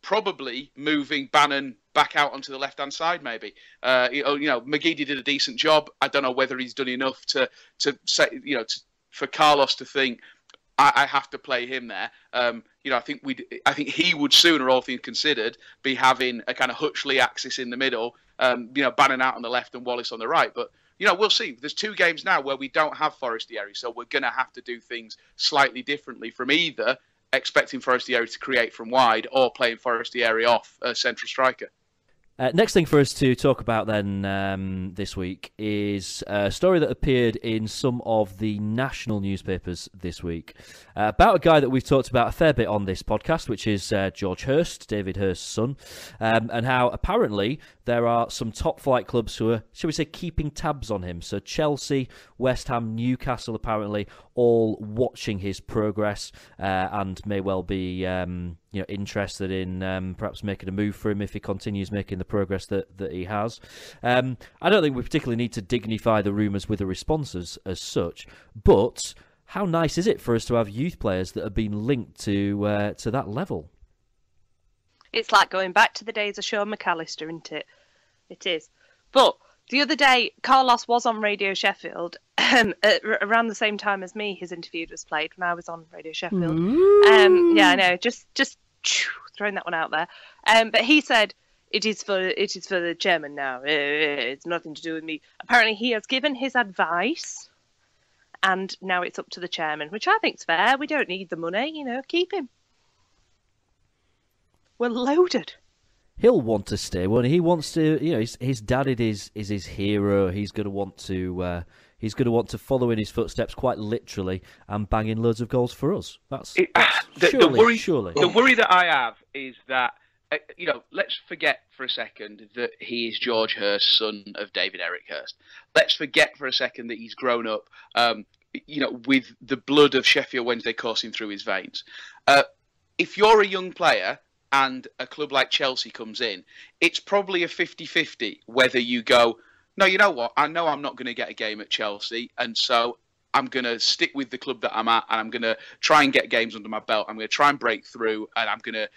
S3: Probably moving Bannon back out onto the left-hand side, maybe. McGeady did a decent job. I don't know whether he's done enough to say, for Carlos to think. I have to play him there. I think he would sooner, all things considered, be having a kind of Hutchley axis in the middle, Bannon out on the left and Wallace on the right. But we'll see. There's 2 games now where we don't have Forestieri, so we're going to have to do things slightly differently from either expecting Forestieri to create from wide or playing Forestieri off a central striker.
S5: Next thing for us to talk about then this week is a story that appeared in some of the national newspapers this week about a guy that we've talked about a fair bit on this podcast, which is George Hurst, David Hurst's son, and how apparently there are some top flight clubs who are, shall we say, keeping tabs on him. So Chelsea, West Ham, Newcastle apparently all watching his progress and may well be interested in perhaps making a move for him if he continues making the progress that he has. I don't think we particularly need to dignify the rumours with a response as such, but how nice is it for us to have youth players that have been linked to that level?
S7: It's like going back to the days of Sean McAllister, isn't it? It is. But the other day, Carlos was on Radio Sheffield around the same time as me. His interview was played when I was on Radio Sheffield. Yeah, I know. Just throwing that one out there. But he said it is for the chairman now. It's nothing to do with me. Apparently, he has given his advice, and now it's up to the chairman, which I think's fair. We don't need the money, keep him. We're loaded.
S5: He'll want to stay, won't he? He wants to, his dad is his hero. He's going to want to follow in his footsteps quite literally and bang in loads of goals for us. Surely.
S3: The worry that I have is that, let's forget for a second that he is George Hurst, son of David Eric Hurst. Let's forget for a second that he's grown up, with the blood of Sheffield Wednesday coursing through his veins. If you're a young player and a club like Chelsea comes in, it's probably a 50-50 whether you go, no, you know what, I know I'm not going to get a game at Chelsea, and so I'm going to stick with the club that I'm at, and I'm going to try and get games under my belt. I'm going to try and break through, and I'm going to,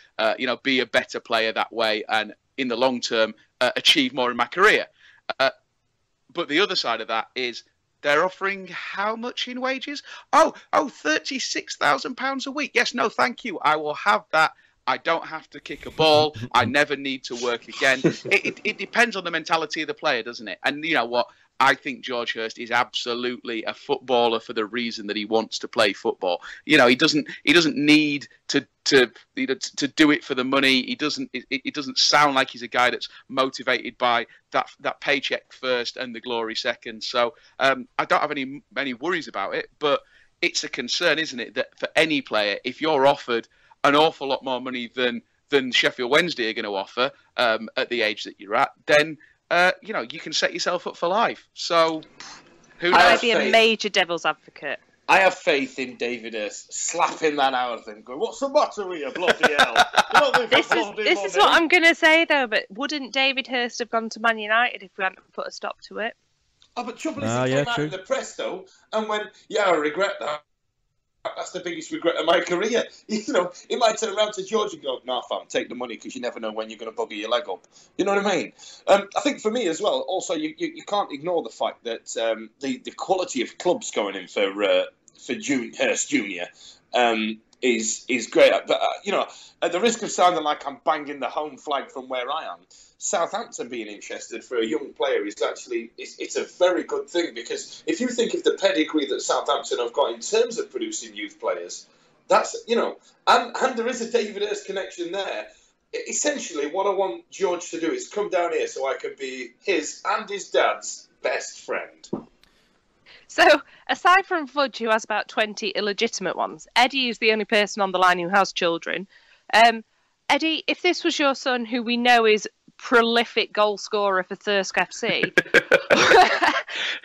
S3: be a better player that way, and in the long term, achieve more in my career. But the other side of that is they're offering how much in wages? £36,000 a week. Yes, no, thank you. I will have that. I don't have to kick a ball. I never need to work again. It depends on the mentality of the player, doesn't it? And you know what? I think George Hurst is absolutely a footballer for the reason that he wants to play football. You know, he doesn't need to do it for the money. He doesn't. It doesn't sound like he's a guy that's motivated by that paycheck first and the glory second. So I don't have any worries about it. But it's a concern, isn't it, that for any player, if you're offered an awful lot more money than Sheffield Wednesday are going to offer at the age that you're at, then you can set yourself up for life. So who knows?
S7: I'd be a major devil's advocate.
S6: I have faith in David Hurst slapping that out and going, "What's the matter with you, bloody hell?"
S7: This is what I'm going to say, though, but wouldn't David Hurst have gone to Man United if we hadn't put a stop to it?
S6: Oh, but trouble is, he came out in the press, though, and went, "Yeah, I regret that. That's the biggest regret of my career." You know, he might turn around to George and go, "Nah, fam, take the money because you never know when you're going to bugger your leg up." You know what I mean? I think for me as well, also, you can't ignore the fact that the quality of clubs going in for Hurst Jr. Is great. But, at the risk of sounding like I'm banging the home flag from where I am, Southampton being interested for a young player is actually it's a very good thing, because if you think of the pedigree that Southampton have got in terms of producing youth players, that's and there is a David Hurst connection there. Essentially, what I want George to do is come down here so I can be his and his dad's best friend.
S7: So, aside from Fudge, who has about 20 illegitimate ones, Eddie is the only person on the line who has children. Eddie, if this was your son, who we know is prolific goal scorer for Thirsk FC,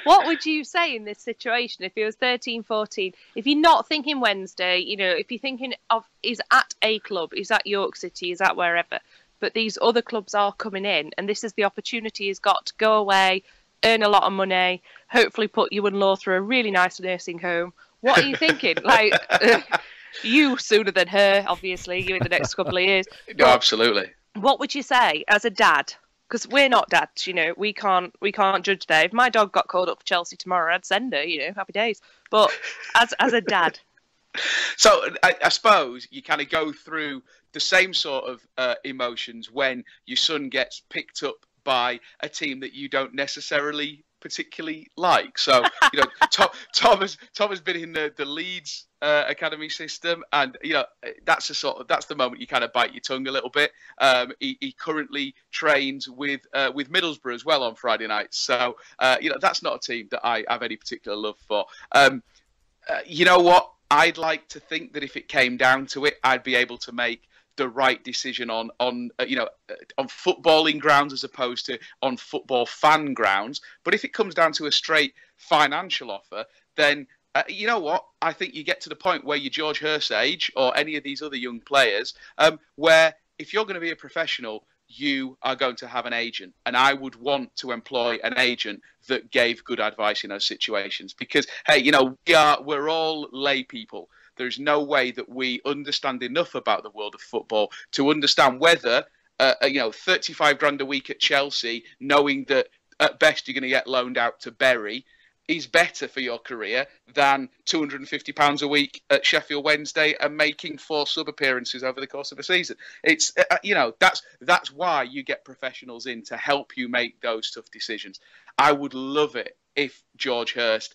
S7: what would you say in this situation if he was 13, 14? If you're not thinking Wednesday, if you're thinking of he's at a club, he's at York City, he's at wherever, but these other clubs are coming in, and this is the opportunity he's got to go away, earn a lot of money, hopefully put you and Law through a really nice nursing home. What are you thinking? You sooner than her, obviously, you in the next couple of years.
S3: No, absolutely.
S7: What would you say as a dad? Because we're not dads, we can't judge there. If my dog got called up for Chelsea tomorrow, I'd send her, happy days. But as a dad.
S3: So I suppose you kind of go through the same sort of emotions when your son gets picked up by a team that you don't necessarily particularly like. So Tom has been in the Leeds academy system, and that's the moment you kind of bite your tongue a little bit. He currently trains with Middlesbrough as well on Friday nights. So that's not a team that I have any particular love for. You know what? I'd like to think that if it came down to it, I'd be able to make the right decision on footballing grounds as opposed to on football fan grounds. But if it comes down to a straight financial offer, then you know what? I think you get to the point where you're George Hurst's age or any of these other young players, where if you're going to be a professional, you are going to have an agent. And I would want to employ an agent that gave good advice in those situations. Because, hey, we're all lay people. There's no way that we understand enough about the world of football to understand whether, 35 grand a week at Chelsea, knowing that at best you're going to get loaned out to Bury, is better for your career than £250 a week at Sheffield Wednesday and making 4 sub appearances over the course of a season. It's that's why you get professionals in to help you make those tough decisions. I would love it if George Hurst,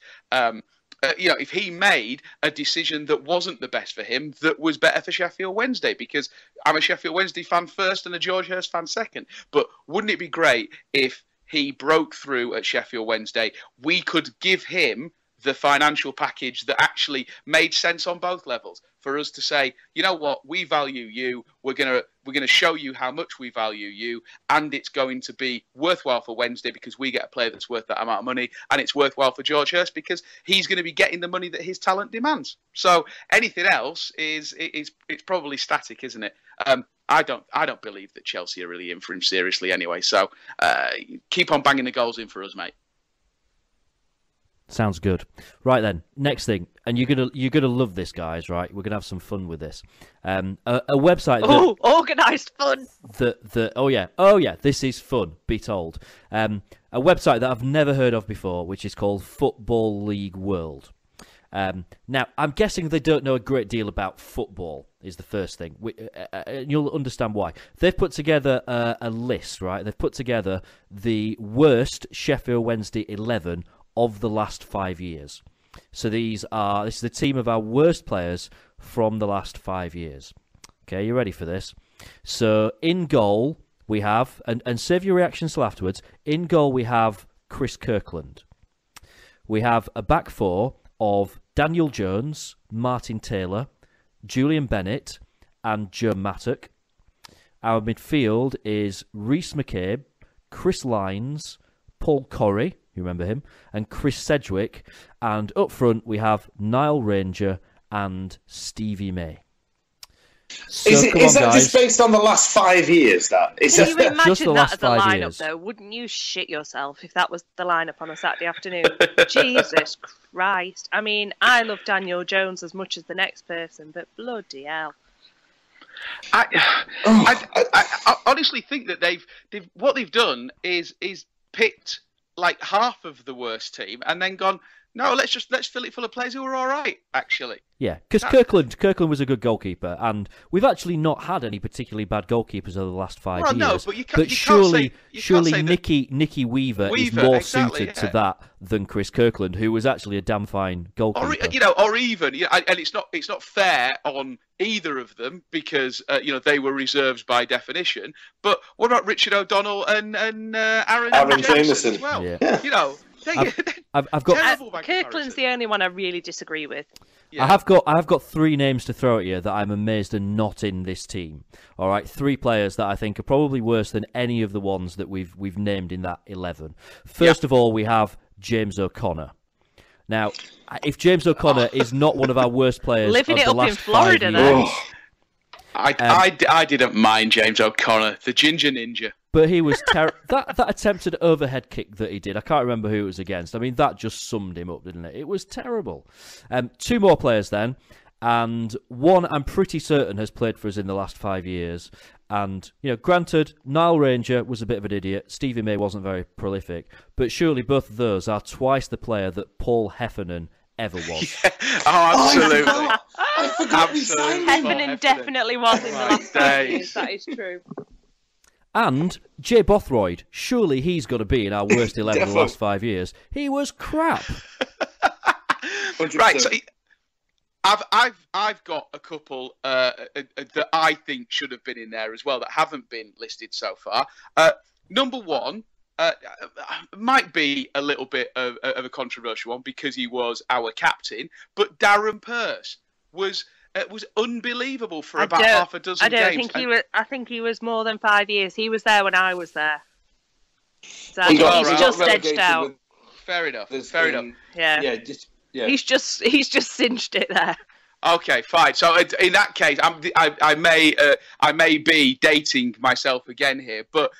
S3: if he made a decision that wasn't the best for him, that was better for Sheffield Wednesday, because I'm a Sheffield Wednesday fan first and a George Hurst fan second. But wouldn't it be great if he broke through at Sheffield Wednesday? We could give him the financial package that actually made sense on both levels, for us to say, you know what, we value you, we're gonna show you how much we value you, and it's going to be worthwhile for Wednesday because we get a player that's worth that amount of money, and it's worthwhile for George Hurst because he's going to be getting the money that his talent demands. So anything else is probably static, isn't it? I don't believe that Chelsea are really in for him seriously anyway. So keep on banging the goals in for us, mate.
S5: Sounds good. Right then, next thing, and you're gonna love this, guys. Right, we're gonna have some fun with this. A website.
S7: Organised fun.
S5: Oh yeah, this is fun. Be told. A website that I've never heard of before, which is called Football League World. Now, I'm guessing they don't know a great deal about football, is the first thing. You'll understand why. They've put together a list, right? They've put together the worst Sheffield Wednesday 11 of the last 5 years. So this is the team of our worst players from the last 5 years. Okay, you ready for this? So in goal, we have, and save your reactions till afterwards, in goal we have Chris Kirkland. We have a back four of Daniel Jones, Martin Taylor, Julian Bennett, and Joe Mattock. Our midfield is Rhys McCabe, Chris Lines, Paul Corrie, you remember him, and Chris Sedgwick. And up front we have Niall Ranger and Stevie May. So,
S6: is that
S5: guys.
S6: just based on the last 5 years? Can
S7: you imagine that as a lineup,
S5: years.
S7: though? Wouldn't you shit yourself if that was the lineup on a Saturday afternoon? Jesus Christ. I mean, I love Daniel Jones as much as the next person, but bloody hell.
S3: I honestly think that what they've done is picked like half of the worst team and then gone, no, let's fill it full of players who are all right, actually.
S5: Yeah, because Kirkland was a good goalkeeper, and we've actually not had any particularly bad goalkeepers over the last 5 years.
S3: No, but
S5: surely
S3: say
S5: Nicky Weaver is more suited to that than Chris Kirkland, who was actually a damn fine goalkeeper.
S3: Or even, and it's not fair on either of them because they were reserves by definition. But what about Richard O'Donnell and Aaron Jameson as well?
S5: Yeah.
S3: I've got
S7: Kirkland's the only one I really disagree with.
S5: Yeah. I have got 3 names to throw at you that I'm amazed are not in this team. All right, 3 players that I think are probably worse than any of the ones that we've named in that 11. First of all, we have James O'Connor. Now, if James O'Connor is not one of our worst players
S7: living
S5: of
S7: it
S5: the
S7: up
S5: last
S7: in Florida,
S5: 5 years,
S3: I didn't mind James O'Connor, the Ginger Ninja.
S5: But he was that attempted overhead kick that he did. I can't remember who it was against. I mean, that just summed him up, didn't it? It was terrible. 2 more players then, and one I'm pretty certain has played for us in the last 5 years. And granted, Niall Ranger was a bit of an idiot. Stevie May wasn't very prolific, but surely both of those are twice the player that Paul Heffernan ever was.
S3: Yeah. Oh, absolutely.
S6: I forgot we signed him.
S7: Heffernan definitely was in the last 5 years. That is true.
S5: And Jay Bothroyd, surely he's got to be in our worst 11 of the last 5 years. He was crap.
S6: 100%.
S3: Right, so I've got a couple that I think should have been in there as well that haven't been listed so far. Number one might be a little bit of a controversial one because he was our captain, but Darren Pearce was unbelievable for about half a dozen games.
S7: I think he was more than 5 years. He was there when I was there. So
S6: He's
S7: just edged out.
S3: Fair enough. Fair enough.
S7: Yeah. He's just cinched it there.
S3: Okay, fine. So in that case, I may be dating myself again here, but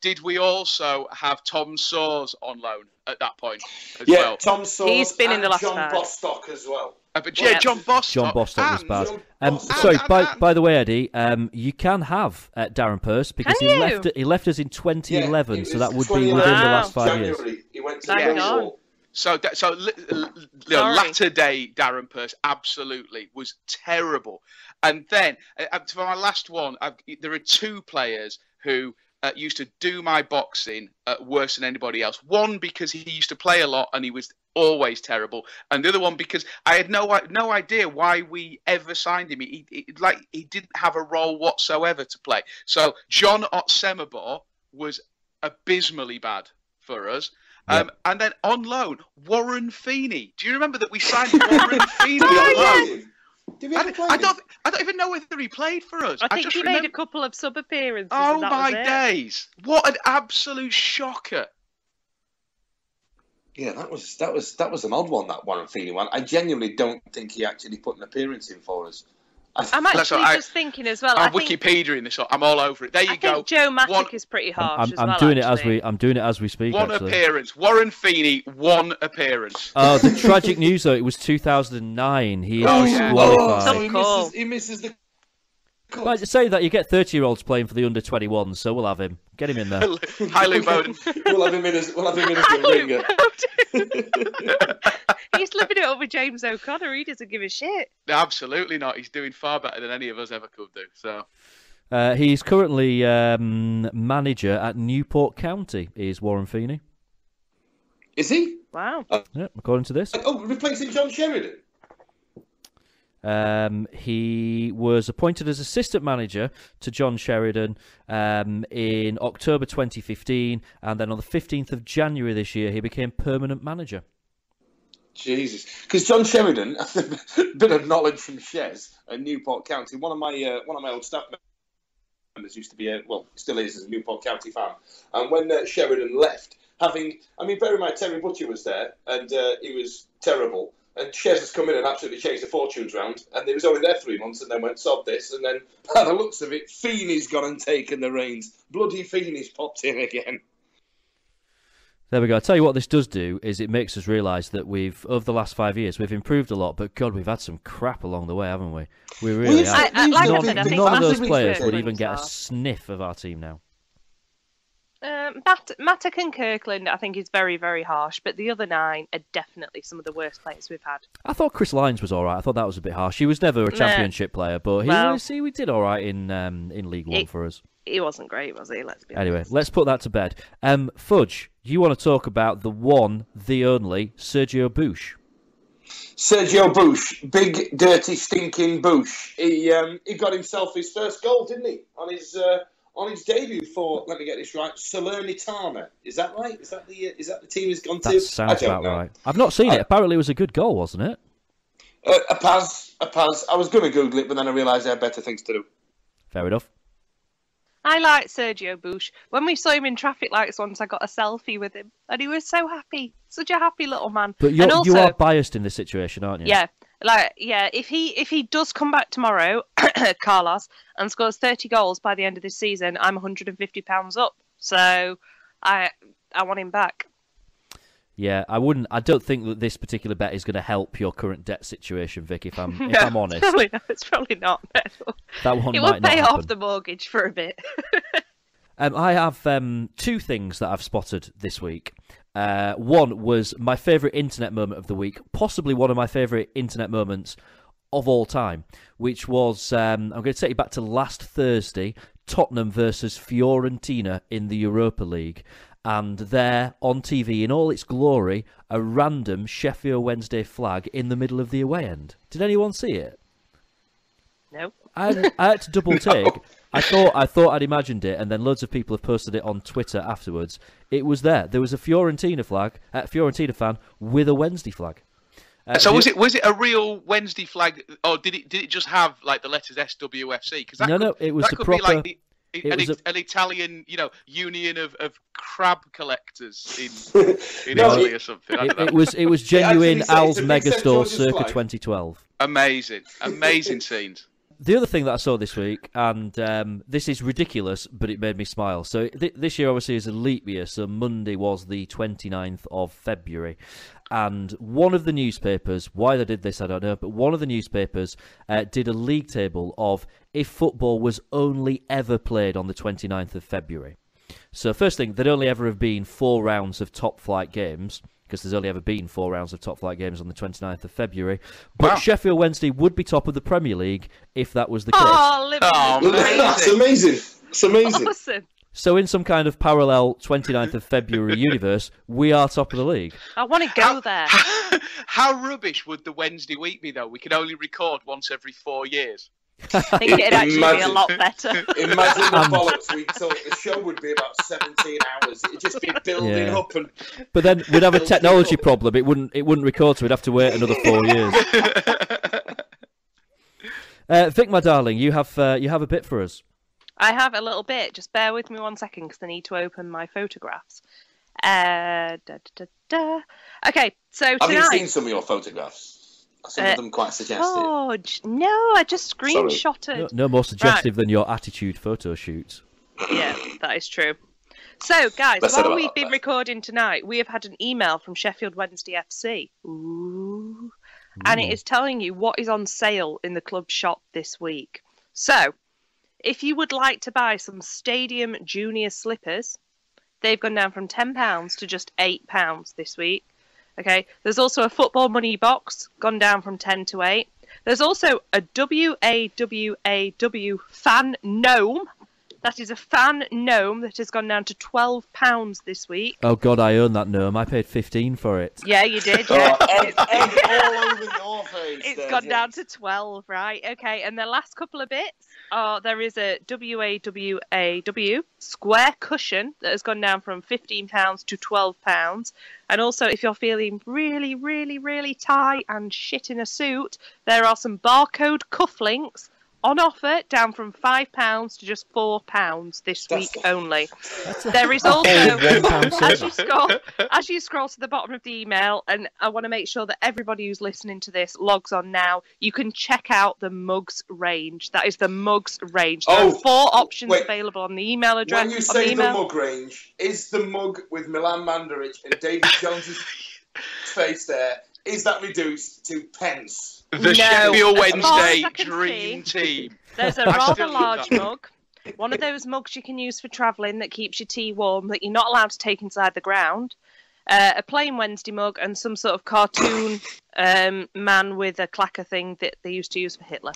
S3: did we also have Tom Sawes on loan at that point as well?
S6: Yeah, Tom Sawes.
S7: He's been in the last
S6: John Bostock as well.
S3: But yeah, John Bostock.
S5: John Bostock was bad. Sorry, by the way, Eddie, you can have Darren Pearce because he left us in 2011, so that would be within the last 5 years.
S6: He went to January.
S3: So latter day Darren Pearce absolutely was terrible. And then for my last one, there are 2 players who used to do my boxing worse than anybody else. One because he used to play a lot and he was always terrible, and the other one because I had no idea why we ever signed him. He didn't have a role whatsoever to play. So John Otsemabor was abysmally bad for us.
S5: Yep.
S3: And then on loan, Warren Feeney. Do you remember that we signed Warren Feeney on loan? I don't even know whether he played for us.
S7: I think he made a couple of sub appearances.
S3: Oh my days! What an absolute shocker!
S6: Yeah, that was an odd one, that Warren Feeney one. I genuinely don't think he actually put an appearance in for us.
S7: I'm actually just thinking as well.
S3: I'm Wikipediaing this. I'm all over it. There you go.
S7: Joe Mattock is pretty harsh.
S5: I'm doing it as we speak.
S3: One appearance. Warren Feeney, 1 appearance.
S5: Oh, the tragic news though. It was 2009. He is disqualified.
S6: He misses the.
S5: Like to say that you get 30-year-olds playing for the under 21s, so we'll have him. Get him in there.
S3: Hi, Luke Bowden.
S6: We'll have him in as the ringer.
S7: He's living it up with James O'Connor. He doesn't give a shit.
S3: Absolutely not. He's doing far better than any of us ever could do. So.
S5: He's currently manager at Newport County, is Warren Feeney.
S6: Is he?
S7: Wow.
S5: Yeah, according to this.
S6: Replacing John Sheridan?
S5: He was appointed as assistant manager to John Sheridan in October 2015, and then on the 15th of January this year, he became permanent manager.
S6: Jesus, because John Sheridan, a bit of knowledge from Shez at Newport County. One of my old staff members used to be still is a Newport County fan, and when Sheridan left, bear in mind Terry Butcher was there, and he was terrible. And Shez has come in and absolutely changed the fortunes round, and he was only there 3 months, and then went sod this, and then by the looks of it, Feeney's gone and taken the reins. Bloody Feeney's popped in again.
S5: There we go. I'll tell you what this does do is it makes us realise that over the last 5 years, we've improved a lot, but God, we've had some crap along the way, haven't we? We really have. None of those players would even get a sniff of our team now.
S7: Mattock and Kirkland, I think, is very, very harsh, but the other 9 are definitely some of the worst players we've had.
S5: I thought Chris Lyons was all right. I thought that was a bit harsh. He was never a championship player, but we did all right in League One for us.
S7: He wasn't great, was he? Let's be honest.
S5: Anyway, let's put that to bed. Fudge, you want to talk about the one, the only, Sergio Bush.
S6: Sergio Bush, big, dirty, stinking Bush. He got himself his first goal, didn't he? On his debut for, let me get this right, Salernitana. Is that right? Is that the team he's gone to?
S5: That sounds about right. I've not seen it. Apparently it was a good goal, wasn't it?
S6: A pass. I was going to Google it, but then I realised I had better things to do.
S5: Fair enough.
S7: I like Sergio Bush. When we saw him in traffic lights once, I got a selfie with him, and he was so happy. Such a happy little man.
S5: But you are biased in this situation, aren't you?
S7: Yeah. If he does come back tomorrow, Carlos, and scores 30 goals by the end of this season, I'm £150 up. So I want him back.
S5: Yeah, I don't think that this particular bet is going to help your current debt situation, Vic. If I'm honest,
S7: it's probably not.
S5: That one
S7: it
S5: might
S7: will pay
S5: not
S7: off
S5: happen.
S7: the mortgage for a bit.
S5: I have 2 things that I've spotted this week. One was my favourite internet moment of the week, possibly one of my favourite internet moments of all time, which was, I'm going to take you back to last Thursday, Tottenham versus Fiorentina in the Europa League. And there, on TV, in all its glory, a random Sheffield Wednesday flag in the middle of the away end. Did anyone see it?
S7: No.
S5: I had to double take. I thought I'd imagined it, and then loads of people have posted it on Twitter afterwards. It was there. There was a Fiorentina fan with a Wednesday flag.
S3: So was it a real Wednesday flag, or did it just have like the letters SWFC?
S5: No, it was
S3: that
S5: a
S3: could
S5: proper.
S3: Be like an Italian, union of crab collectors in Italy or something.
S5: It was genuine Al's Megastore circa 2012.
S3: Amazing scenes.
S5: The other thing that I saw this week, and this is ridiculous, but it made me smile. So this year obviously is a leap year, so Monday was the 29th of February. And one of the newspapers, why they did this I don't know, but one of the newspapers did a league table of if football was only ever played on the 29th of February. So first thing, there'd only ever have been 4 rounds of top flight games, because there's only ever been 4 rounds of top flight games on the 29th of February. But wow. Sheffield Wednesday would be top of the Premier League if that was the case.
S6: That's amazing. It's amazing.
S7: Awesome.
S5: So in some kind of parallel 29th of February universe, we are top of the league.
S7: I want to go there.
S3: How rubbish would the Wednesday week be, though? We could only record once every 4 years.
S7: I think it'd actually be a lot better.
S6: Imagine the bollocks we talk. The show would be about 17 hours. It'd just be building up and.
S5: But then we'd have a technology problem. It wouldn't record, so we'd have to wait another 4 years. Vic, my darling, you have a bit for us.
S7: I have a little bit. Just bear with me 1 second because I need to open my photographs. Okay, so tonight.
S6: Have you seen some of your photographs? Some of them quite suggestive.
S7: Oh, no, I just screenshotted.
S5: No more suggestive than your attitude photo shoots.
S7: Yeah, that is true. So, guys, while we've been recording tonight, we have had an email from Sheffield Wednesday FC. Ooh. And it is telling you what is on sale in the club shop this week. So, if you would like to buy some Stadium Junior slippers, they've gone down from £10 to just £8 this week. Okay. There's also a football money box, gone down from 10 to 8. There's also a WAWAW fan gnome. That is a fan gnome that has gone down to £12 this week.
S5: Oh God, I own that gnome. I paid 15 for it.
S7: Yeah, you did. Yeah.
S6: All over your face.
S7: It's gone down to 12, right? Okay, and the last couple of bits there is a WAWAW square cushion that has gone down from £15 to £12. And also, if you're feeling really, really, really tight and shit in a suit, there are some barcode cufflinks on offer, down from £5 to just £4 this week only. There is also, as you scroll to the bottom of the email, and I want to make sure that everybody who's listening to this logs on now, you can check out the mugs range. That is the mugs range. There are 4 options available on the email address.
S6: When you say the mug range, is the mug with Milan Mandaric and David Jones's face there, is that reduced to pence?
S3: The Sheffield Wednesday dream team.
S7: There's a rather large mug. One of those mugs you can use for travelling that keeps your tea warm that you're not allowed to take inside the ground. A plain Wednesday mug and some sort of cartoon man with a clacker thing that they used to use for Hitler.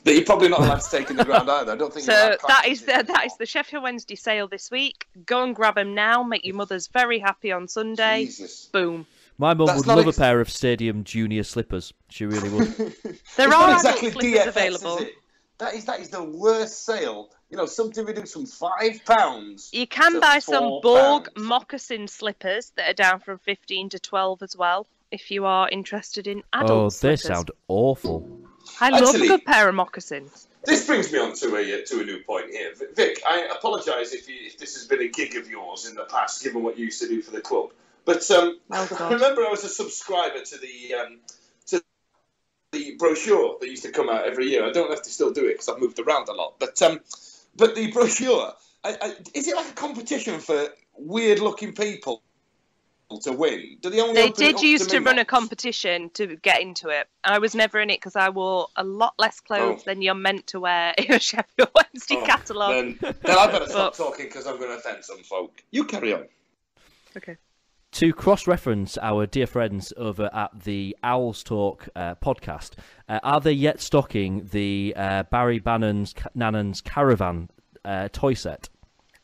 S6: That you're probably not allowed to take in the ground either. I don't think.
S7: So that is the Sheffield Wednesday sale this week. Go and grab them now. Make your mothers very happy on Sunday.
S6: Jesus.
S7: Boom.
S5: My mum would love a pair of Stadium Junior slippers. She really would.
S7: There are exactly slippers available.
S6: That is the worst sale. You know, something reduced from £5.
S7: You can buy some Borg moccasin slippers that are down from 15 to 12 as well, if you are interested in adult slippers.
S5: They sound awful.
S7: I love a good pair of moccasins.
S6: This brings me on to a new point here. Vic, I apologise if this has been a gig of yours in the past, given what you used to do for the club. But I remember I was a subscriber to the brochure that used to come out every year. I don't know if they still do it because I've moved around a lot. But the brochure, is it like a competition for weird-looking people to win? Do they
S7: did used to run a competition to get into it. I was never in it because I wore a lot less clothes than you're meant to wear in a Sheffield Wednesday catalogue.
S6: Then I better stop talking because I'm going to offend some folk. You carry on.
S7: Okay.
S5: To cross-reference our dear friends over at the Owls Talk podcast, are they yet stocking the Barry Nannan's Caravan toy set?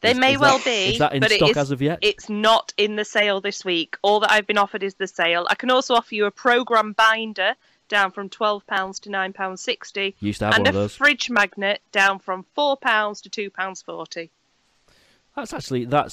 S7: They may well be.
S5: Is that in stock as of yet?
S7: It's not in the sale this week. All that I've been offered is the sale. I can also offer you a programme binder down from £12 to £9.60.
S5: Used to have one of those.
S7: And a fridge magnet down from £4 to £2.40.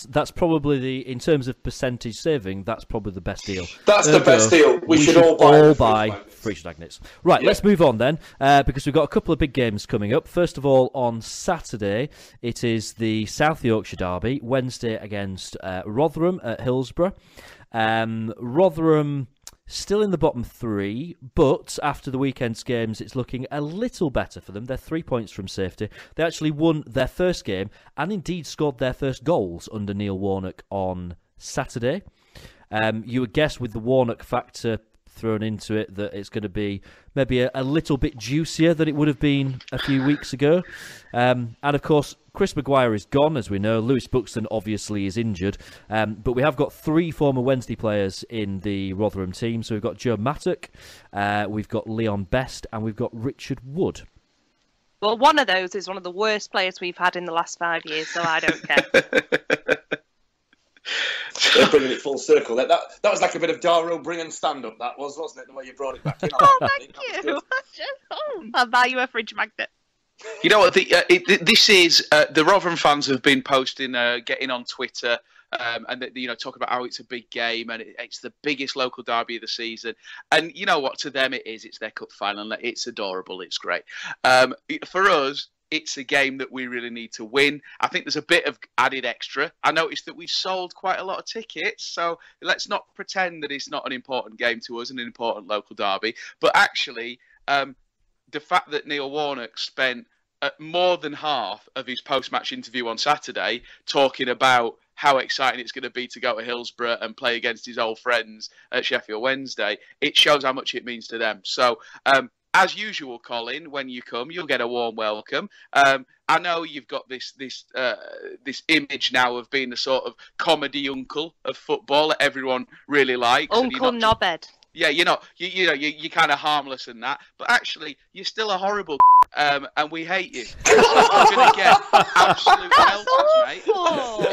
S5: That's probably in terms of percentage saving, that's probably the best deal.
S6: That's the best deal. We should all buy
S5: fridge magnets. Right, let's move on then, because we've got a couple of big games coming up. First of all, on Saturday, it is the South Yorkshire derby, Wednesday against Rotherham at Hillsborough. Rotherham still in the bottom 3, but after the weekend's games, it's looking a little better for them. They're 3 points from safety. They actually won their first game and indeed scored their first goals under Neil Warnock on Saturday. You would guess with the Warnock factor thrown into it that it's going to be maybe a little bit juicier than it would have been a few weeks ago. And of course, Chris Maguire is gone, as we know. Lewis Buxton obviously is injured. But we have got 3 former Wednesday players in the Rotherham team. So we've got Joe Mattock, we've got Leon Best, and we've got Richard Wood.
S7: Well, one of those is one of the worst players we've had in the last 5 years, so I don't care.
S6: They're bringing it full circle. That was like a bit of Dara O'Brien stand-up, that was, wasn't it? The way you brought it back in.
S7: Thank you. I'll buy you a fridge magnet.
S3: You know what? This is the Rotherham fans have been posting, getting on Twitter, and talking about how it's a big game and it's the biggest local derby of the season. And you know what? To them, it is. It's their cup final. It's adorable. It's great. For us, it's a game that we really need to win. I think there's a bit of added extra. I noticed that we've sold quite a lot of tickets, so let's not pretend that it's not an important game to us, an important local derby. But actually, the fact that Neil Warnock spent more than half of his post-match interview on Saturday talking about how exciting it's going to be to go to Hillsborough and play against his old friends at Sheffield Wednesday, it shows how much it means to them. So as usual, Colin, when you come, you'll get a warm welcome. I know you've got this image now of being the sort of comedy uncle of football that everyone really likes.
S7: Uncle Knobhead.
S3: Yeah, you're kind of harmless in that, but actually, you're still a horrible and we hate you. You're going to get absolute pelters, mate.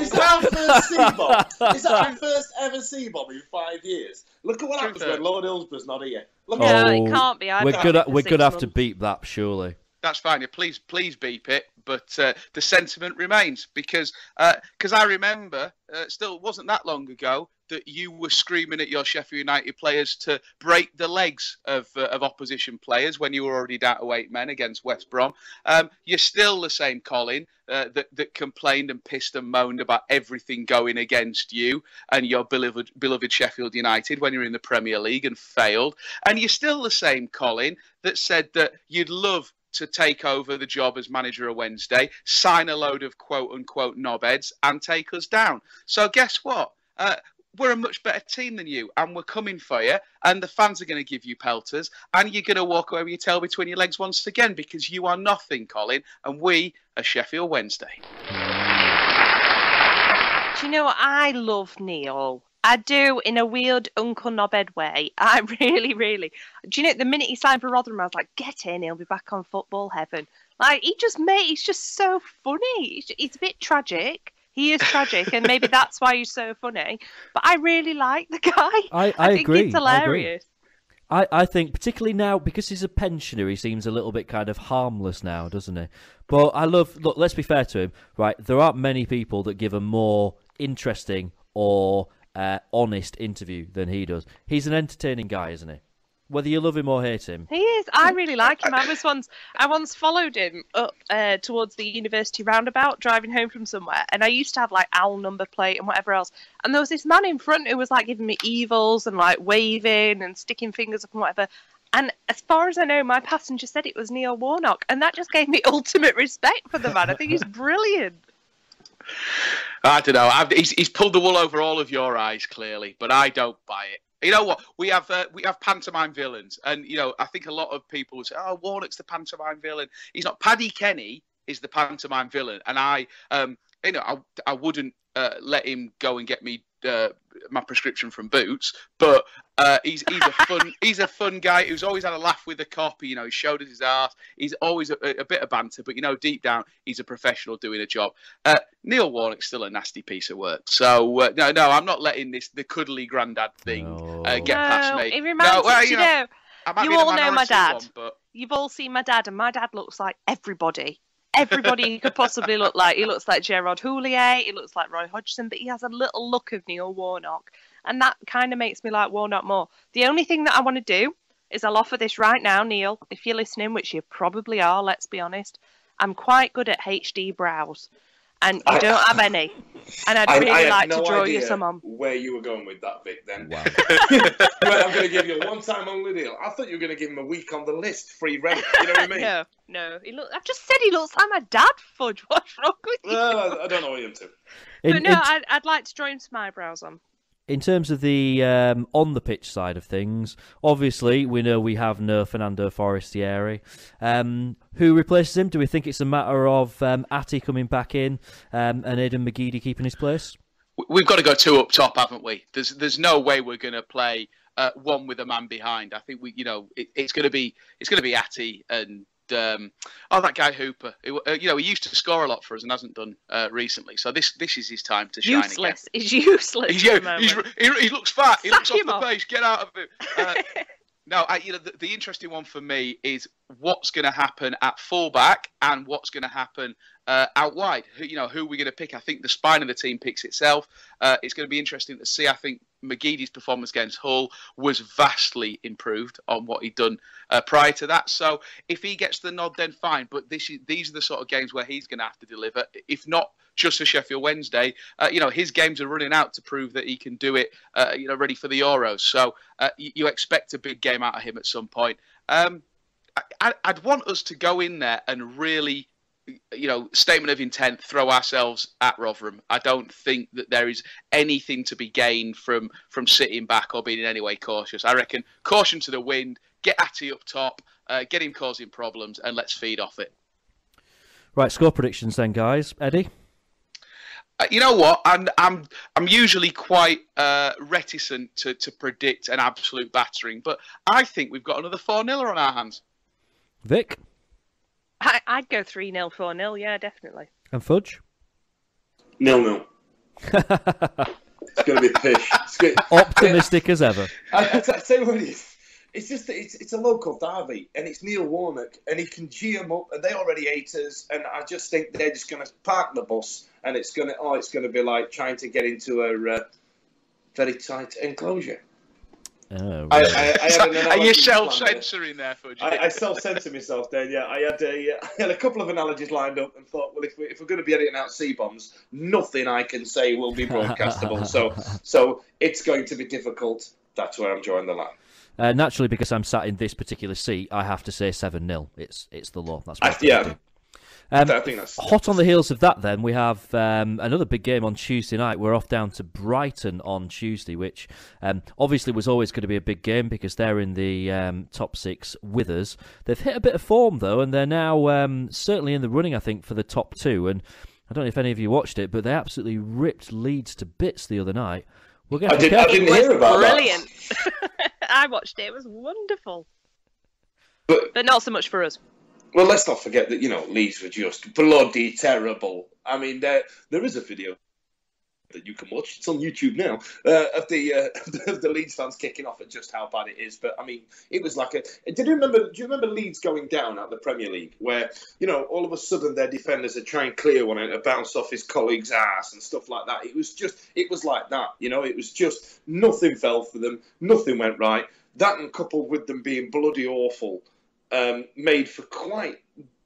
S6: Is that our first C-bomb? Is that our first ever C-bomb in 5 years? Look at what happens when Lord Hillsborough's not here. It
S7: can't be.
S5: We're gonna have to beep that, surely.
S3: That's fine. Yeah, please beep it. But the sentiment remains because I remember still wasn't that long ago that you were screaming at your Sheffield United players to break the legs of opposition players when you were already down to 8 men against West Brom. You're still the same Colin that complained and pissed and moaned about everything going against you and your beloved Sheffield United when you're in the Premier League and failed. And you're still the same Colin that said that you'd love to take over the job as manager of Wednesday, sign a load of quote-unquote knobheads and take us down. So guess what? We're a much better team than you, and we're coming for you, and the fans are going to give you pelters, and you're going to walk away with your tail between your legs once again because you are nothing, Colin, and we are Sheffield Wednesday.
S7: Do you know what? I love Neil. I do, in a weird Uncle Knobhead way. I really, really. Do you know, the minute he signed for Rotherham, I was like, get in, he'll be back on football heaven. Like, he's just so funny. He's a bit tragic. He is tragic, and maybe that's why he's so funny. But I really like the guy.
S5: I
S7: think
S5: agree.
S7: He's hilarious.
S5: I think, particularly now, because he's a pensioner, he seems a little bit kind of harmless now, doesn't he? But look, let's be fair to him, right? There aren't many people that give a more interesting or honest interview than he does. He's an entertaining guy, isn't he? Whether you love him or hate him.
S7: He is. I really like him. I once followed him up towards the university roundabout, driving home from somewhere, and I used to have like owl number plate and whatever else. And there was this man in front who was like giving me evils and like waving and sticking fingers up and whatever. And as far as I know, my passenger said it was Neil Warnock, and that just gave me ultimate respect for the man. I think he's brilliant.
S3: I don't know. He's pulled the wool over all of your eyes, clearly, but I don't buy it. You know what? We have pantomime villains, and I think a lot of people will say, "Oh, Warnock's the pantomime villain." He's not. Paddy Kenny is the pantomime villain, and I wouldn't let him go and get me my prescription from Boots, but he's a fun guy who's always had a laugh with the cop. He showed us his arse. He's always a bit of banter, but deep down he's a professional doing a job. Neil Warnock's still a nasty piece of work. So no, I'm not letting the cuddly granddad thing get past me.
S7: It reminds me, you all know my dad.
S3: But
S7: You've all seen my dad, and my dad looks like everybody. Everybody he could possibly look like. He looks like Gerard Houllier, he looks like Roy Hodgson, but he has a little look of Neil Warnock. And that kind of makes me like Warnock more. The only thing that I want to do is I'll offer this right now, Neil, if you're listening, which you probably are, let's be honest. I'm quite good at HD brows, and you don't have any. And I'd really like to draw you some on.
S6: Where you were going with that, Vic, then. Wow. Well, I'm going to give you a one-time only deal. I thought you were going to give him a week on the list, free rent. You know what I mean?
S7: No. I've just said he looks like my dad, Fudge. What's wrong with you?
S6: I don't know what you're into.
S7: But no, I'd like to draw him some eyebrows on.
S5: In terms of the on the pitch side of things, obviously we know we have no Fernando Forestieri. Who replaces him? Do we think it's a matter of Atty coming back in and Aidan McGeady keeping his place?
S3: We've got to go 2 up top, haven't we? There's no way we're going to play one with a man behind. I think it's going to be Atty and that guy Hooper. He used to score a lot for us and hasn't done recently. So this is his time to shine again.
S7: He's useless.
S3: He looks fat. He looks off the pace. Get out of it. No, the interesting one for me is what's going to happen at fullback and what's going to happen out wide. Who we're going to pick. I think the spine of the team picks itself. It's going to be interesting to see. I think McGeady's performance against Hull was vastly improved on what he'd done prior to that. So if he gets the nod, then fine. But these are the sort of games where he's going to have to deliver. If not just for Sheffield Wednesday, his games are running out to prove that he can do it. Ready for the Euros. So you expect a big game out of him at some point. I'd want us to go in there and really, statement of intent, throw ourselves at Rotherham. I don't think that there is anything to be gained from sitting back or being in any way cautious. I reckon caution to the wind, get Atty up top, get him causing problems, and let's feed off it.
S5: Right, score predictions then, guys. Eddie?
S3: You know what? I'm usually quite reticent to predict an absolute battering, but I think we've got another 4-0 on our hands.
S5: Vic?
S7: I'd go 3-0, 4-0, yeah, definitely.
S5: And Fudge?
S6: 0-0. It's going to be pish.
S5: Optimistic as ever.
S6: I tell you what it is. It's just that it's a local derby, and it's Neil Warnock, and he can G them up, and they already hate us, and I just think they're just going to park the bus, and it's going to be like trying to get into a very tight enclosure.
S5: Oh, really?
S3: Are you self-censoring there, Fudge?
S6: I self-censor myself there. Yeah, I had a couple of analogies lined up and thought, well, if we're going to be editing out C-bombs, nothing I can say will be broadcastable. so it's going to be difficult. That's where I'm drawing the line.
S5: Naturally, because I'm sat in this particular seat, I have to say 7-0. It's the law. That's what I do.
S6: I think that's
S5: hot on the heels of that, then, we have another big game on Tuesday night. We're off down to Brighton on Tuesday, which obviously was always going to be a big game because they're in the top 6 with us. They've hit a bit of form, though, and they're now certainly in the running, I think, for the top 2. And I don't know if any of you watched it, but they absolutely ripped Leeds to bits the other night.
S6: I didn't hear about
S7: brilliant. I watched it. It was wonderful. But not so much for us.
S6: Well, let's not forget that, Leeds were just bloody terrible. I mean, there is a video that you can watch. It's on YouTube now of the Leeds fans kicking off at just how bad it is. But I mean, it was like do you remember Leeds going down at the Premier League, where all of a sudden their defenders are trying to clear one and bounce off his colleague's ass and stuff like that. It was like that. It was just nothing fell for them, nothing went right. That, and coupled with them being bloody awful, made for quite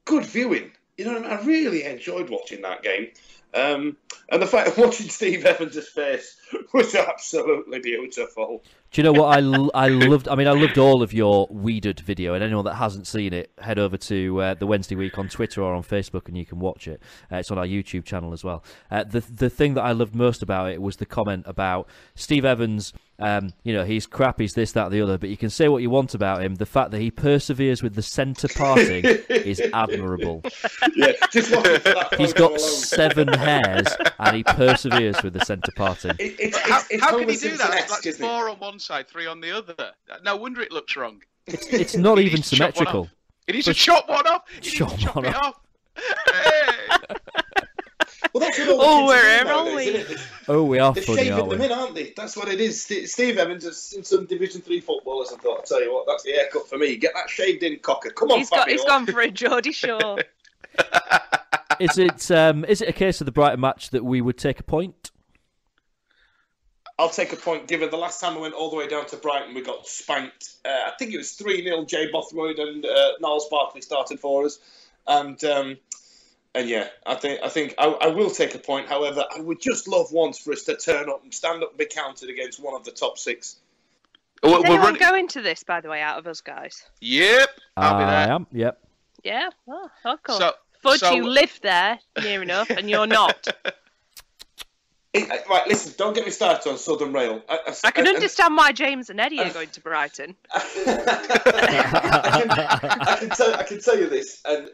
S6: good viewing. I really enjoyed watching that game. And the fact of watching Steve Evans' face was absolutely beautiful.
S5: Do you know what I loved? I mean, I loved all of your Weeded video, and anyone that hasn't seen it, head over to the Wednesday Week on Twitter or on Facebook, and you can watch it. It's on our YouTube channel as well. The thing that I loved most about it was the comment about Steve Evans. He's crap, he's this, that, the other, but you can say what you want about him. The fact that he perseveres with the centre parting is admirable.
S6: Yeah, just watching for that.
S5: He's got 7 hairs, and he perseveres with the centre parting.
S3: How can he do that? It's like 4 on one side, 3 on the other. No wonder it looks wrong.
S5: It's not even symmetrical.
S3: He needs to chop one off.
S5: Chop one off.
S3: Hey.
S6: Well, that's what all
S5: we are
S6: They're
S5: funny,
S6: shaving
S5: aren't we?
S6: them in, aren't they? That's what it is. Steve Evans has seen some Division 3 footballers and thought, I'll tell you what, that's the haircut for me. Get that shaved in, cocker. Come on,
S7: He's gone for a Geordie Shaw.
S5: Is it a case of the Brighton match that we would take a point?
S6: I'll take a point, given the last time we went all the way down to Brighton, we got spanked. I think it was 3-0. Jay Bothroyd and Niles Barkley started for us. And yeah, I think I will take a point. However, I would just love once for us to turn up and stand up and be counted against one of the top 6.
S7: Is anyone going to this, by the way, out of us guys?
S3: Yep, I'll be there.
S5: I am, yep.
S7: Yeah? Oh, cool. Fudge, you live there near enough, and you're not.
S6: Right, listen, don't get me started on Southern Rail.
S7: I can understand why James and Eddie are going to Brighton.
S6: I can tell you this, and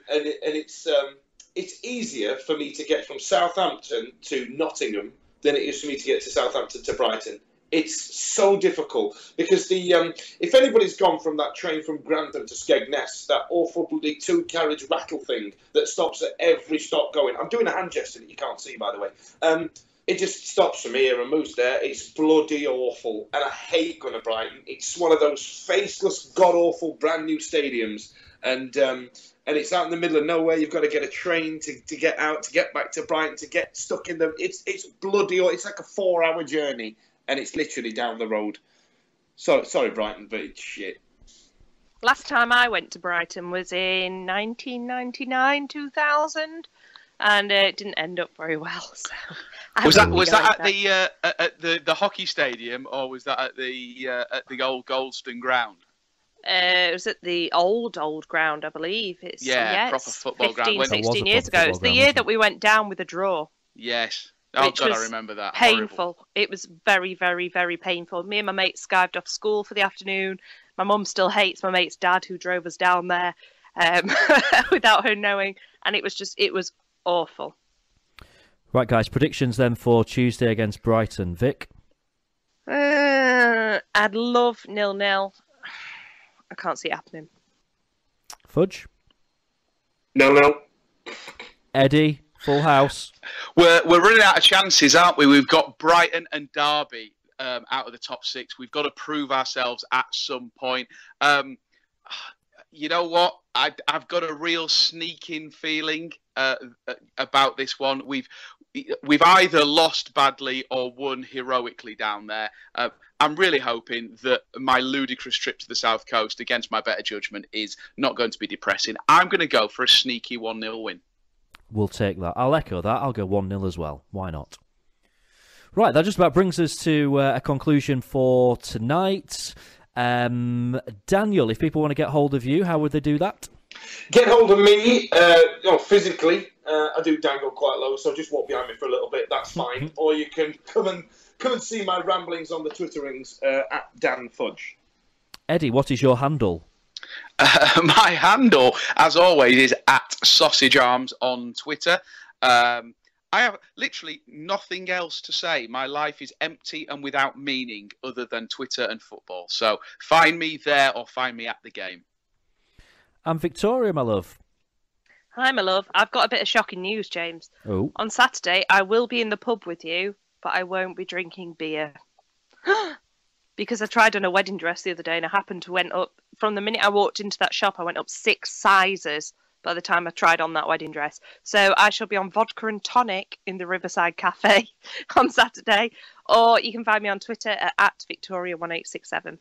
S6: it's easier for me to get from Southampton to Nottingham than it is for me to get to Southampton to Brighton. It's so difficult because if anybody's gone from that train from Grantham to Skegness, that awful bloody 2-carriage rattle thing that stops at every stop going. I'm doing a hand gesture that you can't see, by the way. It just stops from here and moves there. It's bloody awful, and I hate going to Brighton. It's one of those faceless, god-awful, brand-new stadiums, and it's out in the middle of nowhere. You've got to get a train to get out, to get back to Brighton, to get stuck in the... It's bloody... It's like a 4-hour journey, and it's literally down the road. Sorry, Brighton, but it's shit.
S7: Last time I went to Brighton was in 1999, 2000, and it didn't end up very well. So
S3: was that at the hockey stadium, or was that at the old Goldston ground?
S7: It was at the old ground, I believe.
S3: Proper football ground.
S7: 16 years ago. It's the year that we went down with a draw.
S3: Yes. Oh,
S7: which
S3: God,
S7: was
S3: I remember that.
S7: painful.
S3: Horrible.
S7: It was very, very, very painful. Me and my mate skived off school for the afternoon. My mum still hates my mate's dad who drove us down there without her knowing. And it was awful.
S5: Right, guys, predictions then for Tuesday against Brighton. Vic?
S7: I'd love 0-0. I can't see it happening.
S5: Fudge?
S6: 0-0.
S5: Eddie? Full house?
S3: We're running out of chances, aren't we? We've got Brighton and Derby out of the top 6. We've got to prove ourselves at some point. You know what? I've got a real sneaking feeling about this one. We've either lost badly or won heroically down there. I'm really hoping that my ludicrous trip to the South Coast against my better judgment is not going to be depressing. I'm going to go for a sneaky 1-0 win.
S5: We'll take that. I'll echo that. I'll go 1-0 as well. Why not? Right, that just about brings us to a conclusion for tonight. Daniel, if people want to get hold of you, how would they do that?
S6: Get hold of me, physically. I do dangle quite low, so just walk behind me for a little bit. That's fine. Or you can come and see my ramblings on the Twitterings at Dan Fudge.
S5: Eddie, what is your handle?
S3: My handle, as always, is at Sausage Arms on Twitter. I have literally nothing else to say. My life is empty and without meaning other than Twitter and football. So find me there or find me at the game.
S5: I'm Victoria, my love.
S7: Hi, my love. I've got a bit of shocking news, James.
S5: Oh.
S7: On Saturday, I will be in the pub with you, but I won't be drinking beer. Because I tried on a wedding dress the other day and I happened to went up, from the minute I walked into that shop, I went up 6 sizes by the time I tried on that wedding dress. So I shall be on vodka and tonic in the Riverside Cafe on Saturday. Or you can find me on Twitter at Victoria1867.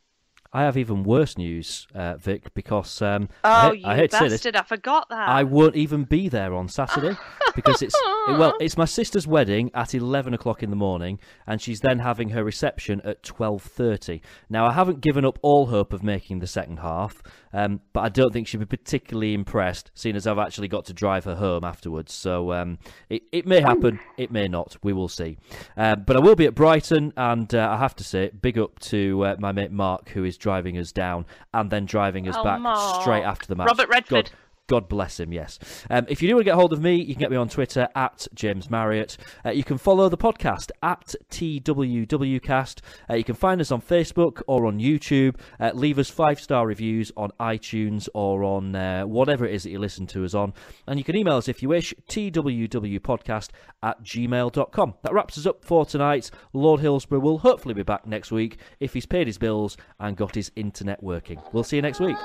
S5: I have even worse news, Vic, because
S7: you
S5: I hate to say this,
S7: bastard, I forgot that.
S5: I won't even be there on Saturday because it's my sister's wedding at 11 o'clock in the morning, and she's then having her reception at 12:30. Now, I haven't given up all hope of making the second half, but I don't think she'll be particularly impressed, seeing as I've actually got to drive her home afterwards. So it may happen, it may not. We will see. But I will be at Brighton, and I have to say, big up to my mate Mark, who is driving us down and then driving us back straight after the match.
S7: Robert Redford.
S5: God bless him, yes. If you do want to get hold of me, you can get me on Twitter at James Marriott. You can follow the podcast at TWWcast. You can find us on Facebook or on YouTube. Leave us 5-star reviews on iTunes or on whatever it is that you listen to us on. And you can email us if you wish, twwpodcast@gmail.com. That wraps us up for tonight. Lord Hillsborough will hopefully be back next week if he's paid his bills and got his internet working. We'll see you next week.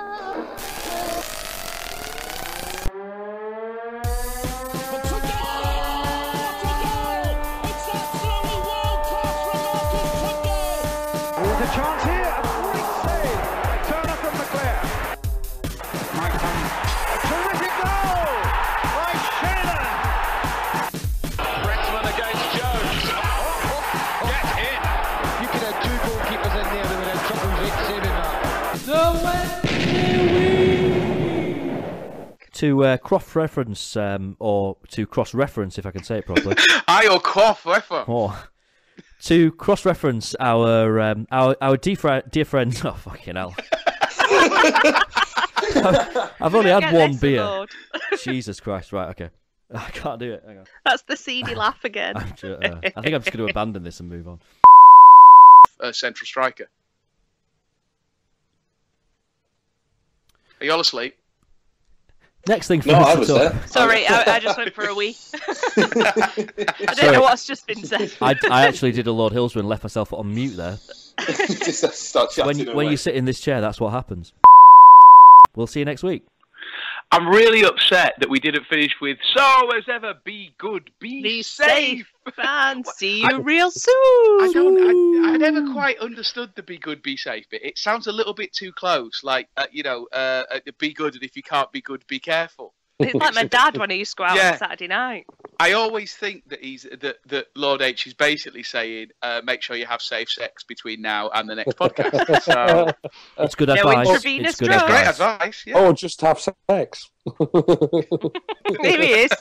S2: Chance here, a great save. A turner from the clear. Might come. A terrific goal by Sheridan.
S4: Brexman against Jones. Get in. You could have 2 goalkeepers in there that would have trouble saving that.
S5: To cross-reference, or to cross-reference, if I can say it properly.
S3: I'll cross-reference.
S5: Oh. To cross-reference our dear friends. Oh, fucking hell. I've only had one beer.
S7: Lord.
S5: Jesus Christ. Right, okay. I can't do it. Hang on.
S7: That's the seedy laugh again.
S5: I think I'm just going to abandon this and move on.
S3: Central striker. Are you all asleep?
S5: Next thing for
S6: No,
S5: us
S6: I
S5: to
S6: was
S5: talk.
S6: there.
S7: Sorry, I just went for a wee. I don't know what's just been said.
S5: I actually did a Lord Hillsborough and left myself on mute there.
S6: Just start chatting
S5: When you sit in this chair, that's what happens. We'll see you next week.
S3: I'm really upset that we didn't finish with "So as ever, be good, be safe."
S7: And see you real soon.
S3: I never quite understood the "be good, be safe" bit. It sounds a little bit too close, like be good, and if you can't be good, be careful.
S7: It's like my dad when he used to go out on Saturday night.
S3: I always think that that Lord H is basically saying, make sure you have safe sex between now and the next podcast. So
S5: it's good
S7: No
S5: advice.
S7: intravenous
S5: It's good
S7: drugs.
S3: great
S5: advice.
S3: advice. Yeah.
S9: Or just have sex.
S7: Here he is.